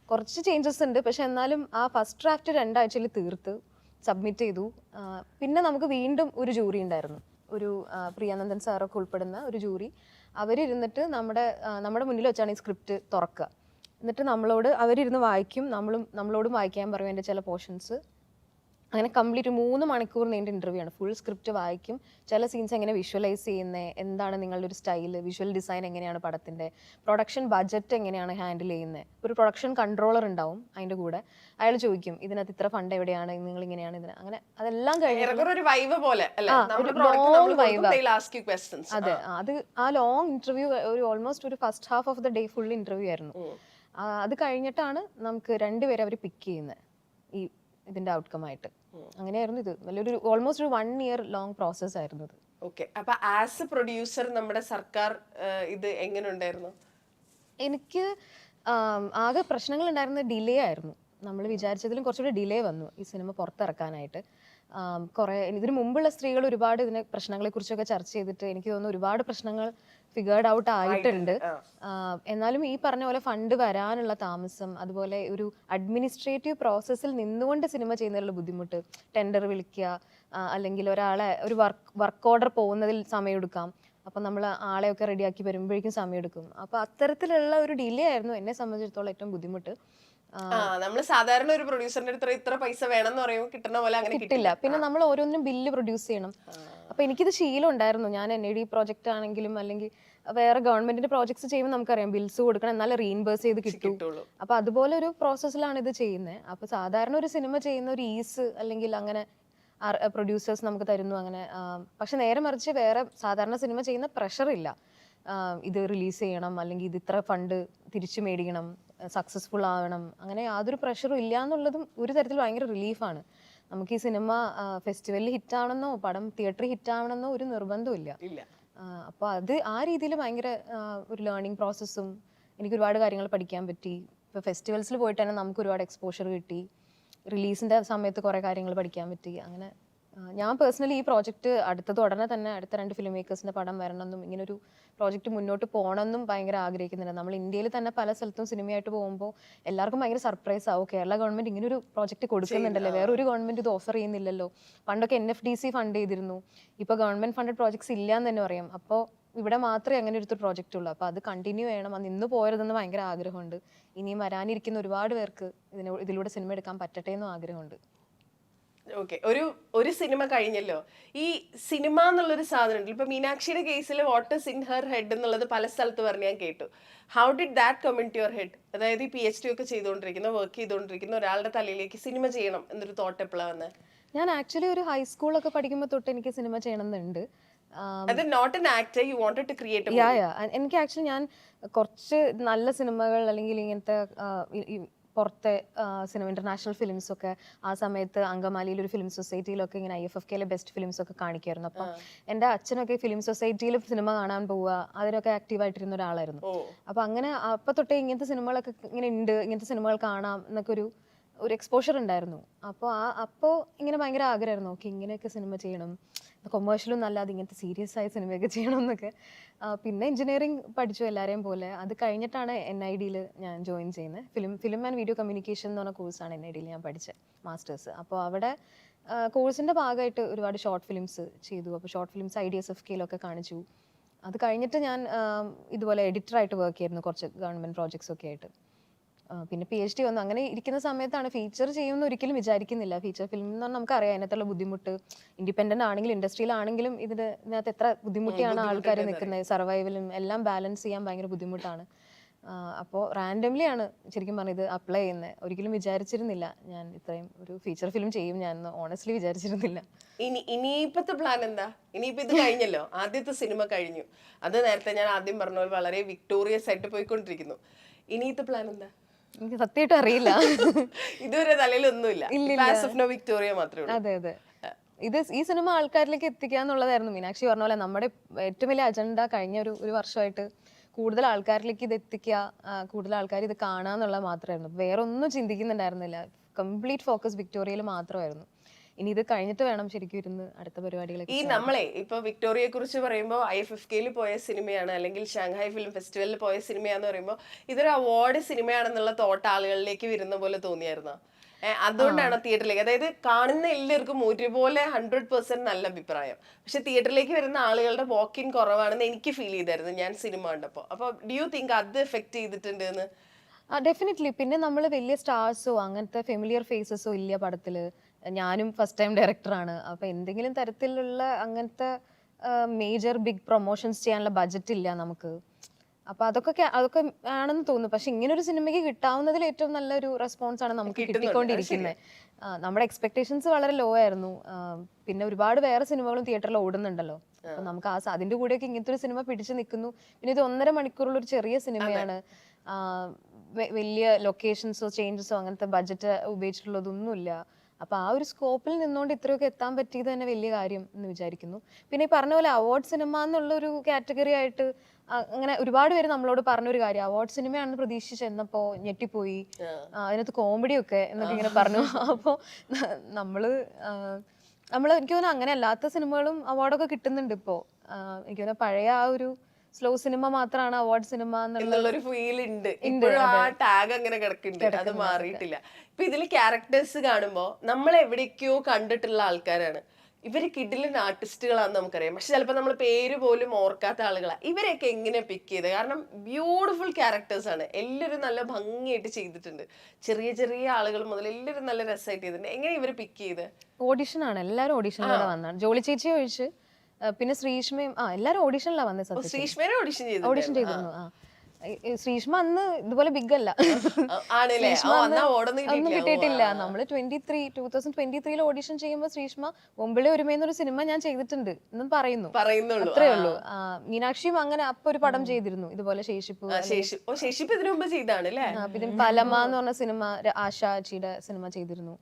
കുറച്ച് ചേഞ്ചസ് ഉണ്ട്, പക്ഷെ എന്നാലും ആ ഫസ്റ്റ് ഡ്രാഫ്റ്റ് 2 ആഴ്ചയിൽ തീർത്ത് സബ്മിറ്റ് ചെയ്തു. പിന്നെ നമുക്ക് വീണ്ടും ഒരു ജൂറി ഉണ്ടായിരുന്നു, ഒരു പ്രിയാനന്ദൻ സാറൊക്കെ ഉൾപ്പെടുന്ന ഒരു ജൂറി. അവരിരുന്നിട്ട് നമ്മുടെ മുന്നിൽ വെച്ചാണ് ഈ സ്ക്രിപ്റ്റ് തുറക്കുക. എന്നിട്ട് അവരിരുന്ന് വായിക്കും, നമ്മളോടും വായിക്കാൻ പറയും എൻ്റെ ചില പോർഷൻസ്. അങ്ങനെ കംപ്ലീറ്റ് 3 മണിക്കൂർ നീണ്ട ഇൻ്റർവ്യൂ ആണ്. ഫുൾ സ്ക്രിപ്റ്റ് വായിക്കും, ചില സീൻസ് എങ്ങനെ വിഷ്വലൈസ് ചെയ്യുന്നത്, എന്താണ് നിങ്ങളുടെ ഒരു സ്റ്റൈൽ, വിഷ്വൽ ഡിസൈൻ എങ്ങനെയാണ് പടത്തിൻ്റെ, പ്രൊഡക്ഷൻ ബഡ്ജറ്റ് എങ്ങനെയാണ് ഹാൻഡിൽ ചെയ്യുന്നത്. ഒരു പ്രൊഡക്ഷൻ കൺട്രോളർ ഉണ്ടാവും അതിൻ്റെ കൂടെ. അയാൾ ചോദിക്കും ഇതിനകത്ത് ഇത്ര ഫണ്ട് എവിടെയാണ്, നിങ്ങൾ ഇങ്ങനെയാണ് ഇതിന്. അങ്ങനെ അതെല്ലാം കഴിഞ്ഞു. അതെ, അത് ആ ലോങ് ഇന്റർവ്യൂ ഒരു ഓൾമോസ്റ്റ് ഒരു first half of the day full interview ആയിരുന്നു. അത് കഴിഞ്ഞിട്ടാണ് നമുക്ക് 2 പേരെ അവർ പിക്ക് ചെയ്യുന്നത് ഈ ഇതിന്റെ ഔട്ട്കം ആയിട്ട്. അങ്ങനെയായിരുന്നു ഇത്. വലിയൊരു ഓൾമോസ്റ്റ് ഒരു 1 ഇയർ ലോങ് പ്രോസസ് ആയിരുന്നു ഇത്. ഓക്കെ, അപ്പൊ ആസ് എ പ്രൊഡ്യൂസർ നമ്മുടെ സർക്കാർ ഇത് എങ്ങനെ ഉണ്ടായിരുന്നു? എനിക്ക് ആകെ പ്രശ്നങ്ങൾ ഉണ്ടായിരുന്ന ഡിലേ ആയിരുന്നു. നമ്മൾ വിചാരിച്ചതിലും കുറച്ചുകൂടി ഡിലേ വന്നു ഈ സിനിമ പുറത്തിറക്കാനായിട്ട്. ഇതിനു മുമ്പുള്ള സ്ത്രീകൾ ഒരുപാട് ഇതിനെ പ്രശ്നങ്ങളെ കുറിച്ചൊക്കെ ചർച്ച ചെയ്തിട്ട് എനിക്ക് തോന്നുന്നു ഒരുപാട് പ്രശ്നങ്ങൾ ഫിഗേർഡ് ഔട്ട് ആയിട്ടുണ്ട്. എന്നാലും ഈ പറഞ്ഞ പോലെ ഫണ്ട് വരാനുള്ള താമസം, അതുപോലെ ഒരു അഡ്മിനിസ്ട്രേറ്റീവ് പ്രോസസ്സിൽ നിന്നുകൊണ്ട് സിനിമ ചെയ്യുന്നതിലുള്ള ബുദ്ധിമുട്ട്, ടെൻഡർ വിളിക്കുക, അല്ലെങ്കിൽ ഒരു വർക്ക് ഓർഡർ പോകുന്നതിൽ സമയമെടുക്കാം. അപ്പം നമ്മൾ ആളെയൊക്കെ റെഡിയാക്കി വരുമ്പോഴേക്കും സമയമെടുക്കും. അപ്പോൾ അത്തരത്തിലുള്ള ഒരു ഡിലേ ആയിരുന്നു എന്നെ സംബന്ധിച്ചിടത്തോളം ഏറ്റവും ബുദ്ധിമുട്ട്. നമ്മൾ സാധാരണ ഒരു പ്രൊഡ്യൂസറിന്റെ അടുത്ത് ഇത്ര പൈസ വേണം എന്ന് പറയുമ്പോൾ കിട്ടുന്ന പോലെ അങ്ങനെ കിട്ടില്ല. പിന്നെ നമ്മൾ ഓരോന്നിനും ബില്ല് പ്രൊഡ്യൂസ് ചെയ്യണം. അപ്പൊ എനിക്കിത് ശീലം ഉണ്ടായിരുന്നു. ഞാൻ NAD പ്രോജക്റ്റ് ആണെങ്കിലും അല്ലെങ്കിൽ വേറെ ഗവൺമെന്റിന്റെ പ്രോജക്ട്സ് ചെയ്യുമ്പോൾ നമുക്കറിയാം ബിൽസ് കൊടുക്കണം, എന്നാലും റീഇംബേഴ്സ് ചെയ്ത് കിട്ടുള്ളൂ. അപ്പൊ അതുപോലെ ഒരു പ്രോസസ്സിലാണ് ഇത് ചെയ്യുന്നത്. അപ്പൊ സാധാരണ ഒരു സിനിമ ചെയ്യുന്ന ഒരു ഈസ് അല്ലെങ്കിൽ അങ്ങനെ പ്രൊഡ്യൂസേഴ്സ് നമുക്ക് തരുന്നു അങ്ങനെ. പക്ഷെ നേരെ മറിച്ച് വേറെ സാധാരണ സിനിമ ചെയ്യുന്ന പ്രഷർ ഇല്ല. ഇത് റിലീസ് ചെയ്യണം, അല്ലെങ്കിൽ ഇത് ഇത്ര ഫണ്ട് തിരിച്ചു മേടിക്കണം, സക്സസ്ഫുൾ ആവണം, അങ്ങനെ യാതൊരു പ്രഷറും ഇല്ല എന്നുള്ളതും ഒരു തരത്തിൽ ഭയങ്കര റിലീഫാണ്. നമുക്ക് ഈ സിനിമ ഫെസ്റ്റിവലിൽ ഹിറ്റ് ആവണമെന്നോ പടം തിയേറ്ററിൽ ഹിറ്റ് ആവണമെന്നോ ഒരു നിർബന്ധമില്ല. അപ്പോൾ ആ രീതിയിൽ ഭയങ്കര ഒരു ലേണിംഗ് പ്രോസസ്സും എനിക്ക് ഒരുപാട് കാര്യങ്ങൾ പഠിക്കാൻ പറ്റി. ഇപ്പോൾ ഫെസ്റ്റിവൽസിൽ പോയിട്ട് തന്നെ നമുക്ക് ഒരുപാട് എക്സ്പോഷർ കിട്ടി. റിലീസിൻ്റെ സമയത്ത് കുറേ കാര്യങ്ങൾ പഠിക്കാൻ പറ്റി. അങ്ങനെ ഞാൻ പേഴ്സണലി ഈ പ്രോജക്റ്റ് ഉടനെ തന്നെ അടുത്ത 2 ഫിലിം മേക്കേഴ്സിൻ്റെ പടം വരണമെന്നും ഇങ്ങനൊരു പ്രോജക്റ്റ് മുന്നോട്ട് പോകണമെന്നും ഭയങ്കര ആഗ്രഹിക്കുന്നുണ്ട്. നമ്മൾ ഇന്ത്യയിൽ തന്നെ പല സ്ഥലത്തും സിനിമയായിട്ട് പോകുമ്പോൾ എല്ലാവർക്കും ഭയങ്കര സർപ്രൈസ് ആവും, കേരള ഗവൺമെന്റ് ഇങ്ങനൊരു പ്രോജക്റ്റ് കൊടുക്കുന്നുണ്ടല്ലോ, വേറെ ഒരു ഗവൺമെന്റ് ഇത് ഓഫർ ചെയ്യുന്നില്ലല്ലോ. പണ്ടൊക്കെ NFDC ഫണ്ട് ചെയ്തിരുന്നു, ഇപ്പോൾ ഗവൺമെന്റ് ഫണ്ടഡ് പ്രോജക്ട്സ് ഇല്ല എന്ന് തന്നെ പറയാം. അപ്പോൾ ഇവിടെ മാത്രമേ അങ്ങനെ ഒരു പ്രോജക്റ്റ് ഉള്ളൂ. അപ്പോൾ അത് കണ്ടിന്യൂ ചെയ്യണം, അത് ഇന്ന് പോയതെന്ന് ഭയങ്കര ആഗ്രഹമുണ്ട്. ഇനിയും വരാനിരിക്കുന്ന ഒരുപാട് പേർക്ക് ഇതിലൂടെ സിനിമ എടുക്കാൻ പറ്റട്ടെ എന്നും ആഗ്രഹമുണ്ട്. ഓക്കെ, ഒരു സിനിമ കഴിഞ്ഞല്ലോ. ഈ സിനിമ എന്നുള്ളൊരു സാധനം ഇപ്പൊ മീനാക്ഷിയുടെ കേസിൽ what is in her head എന്നുള്ളത് പല സ്ഥലത്ത് പറഞ്ഞ് ഞാൻ കേട്ടു. How did that come into your head? അതായത് ഈ PhD ഒക്കെ വർക്ക് ചെയ്തുകൊണ്ടിരിക്കുന്ന ഒരാളുടെ തലയിലേക്ക് സിനിമ ചെയ്യണം എന്നൊരു തോട്ട് എപ്പോഴാണ് വന്നത്? ഞാൻ ആക്ച്വലി ഒരു ഹൈസ്കൂളൊക്കെ പഠിക്കുമ്പോൾ തൊട്ട് എനിക്ക് സിനിമ ചെയ്യണമെന്നുണ്ട്. എനിക്ക് ആക്ച്വലി ഞാൻ കുറച്ച് നല്ല സിനിമകൾ അല്ലെങ്കിൽ ഇങ്ങനത്തെ പുറത്തെ സിനിമ ഇന്റർനാഷണൽ ഫിലിംസ് ഒക്കെ ആ സമയത്ത് അങ്കമാലിയിൽ ഒരു ഫിലിം സൊസൈറ്റിയിലൊക്കെ ഇങ്ങനെ IFFKയിലെ ബെസ്റ്റ് ഫിലിംസ് ഒക്കെ കാണിക്കായിരുന്നു. അപ്പം എൻ്റെ അച്ഛനൊക്കെ ഫിലിം സൊസൈറ്റിയിൽ സിനിമ കാണാൻ പോവുക, അതിലൊക്കെ ആക്റ്റീവായിട്ടിരുന്ന ഒരാളായിരുന്നു. അപ്പൊ അങ്ങനെ അപ്പൊ തൊട്ടേ ഇങ്ങനത്തെ സിനിമകളൊക്കെ ഇങ്ങനെ ഉണ്ട്, ഇങ്ങനത്തെ സിനിമകൾ കാണാം എന്നൊക്കെ ഒരു എക്സ്പോഷർ ഉണ്ടായിരുന്നു. അപ്പോൾ ഇങ്ങനെ ഭയങ്കര ആഗ്രഹമായിരുന്നു, ഓക്കെ ഇങ്ങനെയൊക്കെ സിനിമ ചെയ്യണം, കൊമേഴ്ഷ്യലും നല്ലാതെ ഇങ്ങനത്തെ സീരിയസ് ആയ സിനിമയൊക്കെ ചെയ്യണം എന്നൊക്കെ. പിന്നെ എഞ്ചിനീയറിംഗ് പഠിച്ചു എല്ലാവരെയും പോലെ. അത് കഴിഞ്ഞിട്ടാണ് NIDയിൽ ഞാൻ ജോയിൻ ചെയ്യുന്നത്. ഫിലിം ആൻഡ് വീഡിയോ കമ്മ്യൂണിക്കേഷൻ എന്ന് പറഞ്ഞ കോഴ്സാണ് NIDയിൽ ഞാൻ പഠിച്ചത്, മാസ്റ്റേഴ്സ്. അപ്പോൾ അവിടെ കോഴ്സിൻ്റെ ഭാഗമായിട്ട് ഒരുപാട് ഷോർട്ട് ഫിലിംസ് ചെയ്തു. അപ്പോൾ ഷോർട്ട് ഫിലിംസ് IDSFKയിലൊക്കെ കാണിച്ചു. അത് കഴിഞ്ഞിട്ട് ഞാൻ ഇതുപോലെ എഡിറ്ററായിട്ട് വർക്ക് ചെയ്യുന്നു കുറച്ച് ഗവൺമെൻറ് പ്രോജക്ട്സ് ഒക്കെ ആയിട്ട്. പിന്നെ PhD വന്നു. അങ്ങനെ ഇരിക്കുന്ന സമയത്താണ് ഫീച്ചർ ചെയ്യുമെന്ന് ഒരിക്കലും വിചാരിക്കുന്നില്ല. ഫീച്ചർ ഫിലിം എന്ന് പറഞ്ഞാൽ നമുക്കറിയാം അതിനകത്തുള്ള ബുദ്ധിമുട്ട്. ഇൻഡിപെൻഡന്റ് ആണെങ്കിലും ഇൻഡസ്ട്രിയിലാണെങ്കിലും ഇതിനകത്ത് എത്ര ബുദ്ധിമുട്ടിയാണ് ആൾക്കാർ നിൽക്കുന്നത്. സർവൈവലും എല്ലാം ബാലൻസ് ചെയ്യാൻ ഭയങ്കര ബുദ്ധിമുട്ടാണ്. അപ്പോൾ റാൻഡംലി ആണ് ശരിക്കും പറഞ്ഞത് അപ്ലൈ ചെയ്യുന്നത്. ഒരിക്കലും വിചാരിച്ചിരുന്നില്ല ഞാൻ ഇത്രയും ഒരു ഫീച്ചർ ഫിലിം ചെയ്യും ഞാൻ ഓണസ്റ്റ്ലി വിചാരിച്ചിരുന്നില്ല. ഇനിയിപ്പത്തെ പ്ലാൻ എന്താ? ഇനിയിപ്പോ ഇത് കഴിഞ്ഞല്ലോ, ആദ്യത്തെ സിനിമ കഴിഞ്ഞു. അത് നേരത്തെ ഞാൻ ആദ്യം പറഞ്ഞ പോലെ വളരെ വിക്ടോറിയസ് ആയിട്ട് പോയിക്കൊണ്ടിരിക്കുന്നു. ഇനിയത്തെ പ്ലാൻ എന്താ? എനിക്ക് സത്യമായിട്ടും അറിയില്ല. ഇതുവരെ തലയിലൊന്നുമില്ല, വിക്ടോറിയ മാത്രമേ ഉള്ളൂ. അതെ അതെ, ഈ സിനിമ ആൾക്കാരിലേക്ക് എത്തിക്കുക എന്നുള്ളതായിരുന്നു മീനാക്ഷി പറഞ്ഞ പോലെ നമ്മുടെ ഏറ്റവും വലിയ അജണ്ട. കഴിഞ്ഞ ഒരു വർഷമായിട്ട് കൂടുതൽ ആൾക്കാരിലേക്ക് ഇത് എത്തിക്കുക, കൂടുതൽ ആൾക്കാർ ഇത് കാണുക എന്നുള്ളത് മാത്രമായിരുന്നു. വേറെ ഒന്നും ചിന്തിക്കുന്നുണ്ടായിരുന്നില്ല. കംപ്ലീറ്റ് ഫോക്കസ് വിക്ടോറിയയിൽ മാത്രമായിരുന്നു. ഇനി ഇത് കഴിഞ്ഞിട്ട് വേണം ശരിക്കും ഇരുന്ന് അടുത്ത പരിപാടികളൊക്കെ. ഈ നമ്മളെ ഇപ്പൊ വിക്ടോറിയയെ കുറിച്ച് പറയുമ്പോൾ IFFK പോയ സിനിമയാണ്, അല്ലെങ്കിൽ ഷാങ്ഹായ് ഫിലിം ഫെസ്റ്റിവലിൽ പോയ സിനിമയാന്ന് പറയുമ്പോൾ ഇതൊരു അവാർഡ് സിനിമയാണെന്നുള്ള തോട്ട് ആളുകളിലേക്ക് വരുന്ന പോലെ തോന്നിയായിരുന്നോ? അതുകൊണ്ടാണ് തിയേറ്ററിലേക്ക്, അതായത് കാണുന്ന എല്ലാവർക്കും ഒരുപോലെ 100% നല്ല അഭിപ്രായം, പക്ഷെ തിയേറ്ററിലേക്ക് വരുന്ന ആളുകളുടെ വാക്ക് ഇൻ കുറവാണെന്ന് എനിക്ക് ഫീൽ ചെയ്തായിരുന്നു ഞാൻ സിനിമ കണ്ടപ്പോൾ. അപ്പൊ ഡു യു തിങ്ക് അത് എഫക്ട് ചെയ്തിട്ടുണ്ട് എന്ന്? ഡെഫിനറ്റ്ലി. പിന്നെ നമ്മൾ വലിയ സ്റ്റാർസോ അങ്ങനത്തെ ഫെമിലിയർ ഫേസസോ ഇല്ല പടത്തില്. ഞാനും ഫസ്റ്റ് ടൈം ഡയറക്ടറാണ്. അപ്പൊ എന്തെങ്കിലും തരത്തിലുള്ള അങ്ങനത്തെ മേജർ ബിഗ് പ്രൊമോഷൻസ് ചെയ്യാനുള്ള ബഡ്ജറ്റ് ഇല്ല നമുക്ക്. അപ്പൊ അതൊക്കെ ആണെന്ന് തോന്നുന്നു. പക്ഷെ ഇങ്ങനെ ഒരു സിനിമയ്ക്ക് കിട്ടാവുന്നതിൽ ഏറ്റവും നല്ലൊരു റെസ്പോൺസ് ആണ് നമുക്ക് കിട്ടിക്കൊണ്ടിരിക്കുന്നത്. നമ്മുടെ എക്സ്പെക്ടേഷൻസ് വളരെ ലോ ആയിരുന്നു. പിന്നെ ഒരുപാട് വേറെ സിനിമകളും തിയേറ്ററിൽ ഓടുന്നുണ്ടല്ലോ. അപ്പൊ നമുക്ക് അതിന്റെ കൂടെയൊക്കെ ഇങ്ങനത്തെ ഒരു സിനിമ പിടിച്ചു നിൽക്കുന്നു. പിന്നെ ഇത് 1.5 മണിക്കൂറുള്ള ഒരു ചെറിയ സിനിമയാണ്. വലിയ ലൊക്കേഷൻസോ ചേഞ്ചസോ അങ്ങനത്തെ ബഡ്ജറ്റ് ഉപയോഗിച്ചിട്ടുള്ളതൊന്നുമില്ല. അപ്പൊ ആ ഒരു സ്കോപ്പിൽ നിന്നുകൊണ്ട് ഇത്രയൊക്കെ എത്താൻ പറ്റിയത് തന്നെ വലിയ കാര്യം എന്ന് വിചാരിക്കുന്നു. പിന്നെ ഈ പറഞ്ഞ പോലെ അവാർഡ് സിനിമ എന്നുള്ളൊരു കാറ്റഗറി ആയിട്ട് അങ്ങനെ ഒരുപാട് പേര് നമ്മളോട് പറഞ്ഞൊരു കാര്യം, അവാർഡ് സിനിമയാണെന്ന് പ്രതീക്ഷിച്ച് ചെന്നപ്പോ ഞെട്ടിപ്പോയി, അതിനകത്ത് കോമഡി ഒക്കെ എന്നൊക്കെ ഇങ്ങനെ പറഞ്ഞു. അപ്പോൾ നമ്മള് എനിക്ക് തോന്നുന്നു അങ്ങനെ അല്ലാത്ത സിനിമകളും അവാർഡൊക്കെ കിട്ടുന്നുണ്ട് ഇപ്പോ. എനിക്ക് തോന്നുന്നു പഴയ ആ ഒരു സ്ലോ സിനിമ മാത്രമാണ് അവാർഡ് സിനിമ എന്നുള്ളൊരു ഫീൽ ഉണ്ട്. ഇപ്പോഴും ആ ടാഗ് അങ്ങനെ കിടക്കുന്നുണ്ട്, അത് മാറിയിട്ടില്ല. ഇപ്പൊ ഇതിൽ ക്യാരക്ടേഴ്സ് കാണുമ്പോ നമ്മൾ എവിടേക്കോ കണ്ടിട്ടുള്ള ആൾക്കാരാണ്. ഇവര് കിഡിലൻ ആർട്ടിസ്റ്റുകളാണെന്ന് നമുക്കറിയാം, പക്ഷെ ചിലപ്പോൾ നമ്മൾ പേര് പോലും ഓർക്കാത്ത ആളുകളാണ്. ഇവരെയൊക്കെ എങ്ങനെ പിക്ക് ചെയ്ത്? കാരണം ബ്യൂട്ടിഫുൾ ക്യാരക്ടേഴ്സ് ആണ്, എല്ലാവരും നല്ല ഭംഗിയായിട്ട് ചെയ്തിട്ടുണ്ട്. ചെറിയ ചെറിയ ആളുകൾ മുതൽ എല്ലാവരും നല്ല രസമായിട്ട് ചെയ്തിട്ടുണ്ട്. എങ്ങനെ ഇവര് പിക്ക് ചെയ്ത്? ഓഡിഷൻ ആണ്, എല്ലാവരും ഓഡിഷനിലൂടെ വന്നാണ്. ജോളി ചേച്ചി ഒഴിച്ച് പിന്നെ ശ്രീഷ്മയും എല്ലാരും ഓഡിഷനിലാണ് വന്നത്. ശ്രീഷ്മേനെ ഓഡിഷൻ ചെയ്തിരുന്നു. ശ്രീഷ്മ അന്ന് ഇതുപോലെ ബിഗ് അല്ല, ഒന്നും കിട്ടിയിട്ടില്ല. നമ്മള് 2023 ഓഡിഷൻ ചെയ്യുമ്പോൾ ശ്രീഷ്മ മുമ്പിലെ ഒരുമയെന്നൊരു സിനിമ ഞാൻ ചെയ്തിട്ടുണ്ട് എന്നും പറയുന്നു, അത്രേ ഉള്ളൂ. മീനാക്ഷിയും അങ്ങനെ അപ്പൊ ഒരു പടം ചെയ്തിരുന്നു ഇതുപോലെ, ശേഷിപ്പ് പിന്നെ പലമ എന്ന് പറഞ്ഞ സിനിമ ആശാച്ചിയുടെ സിനിമ ചെയ്തിരുന്നു.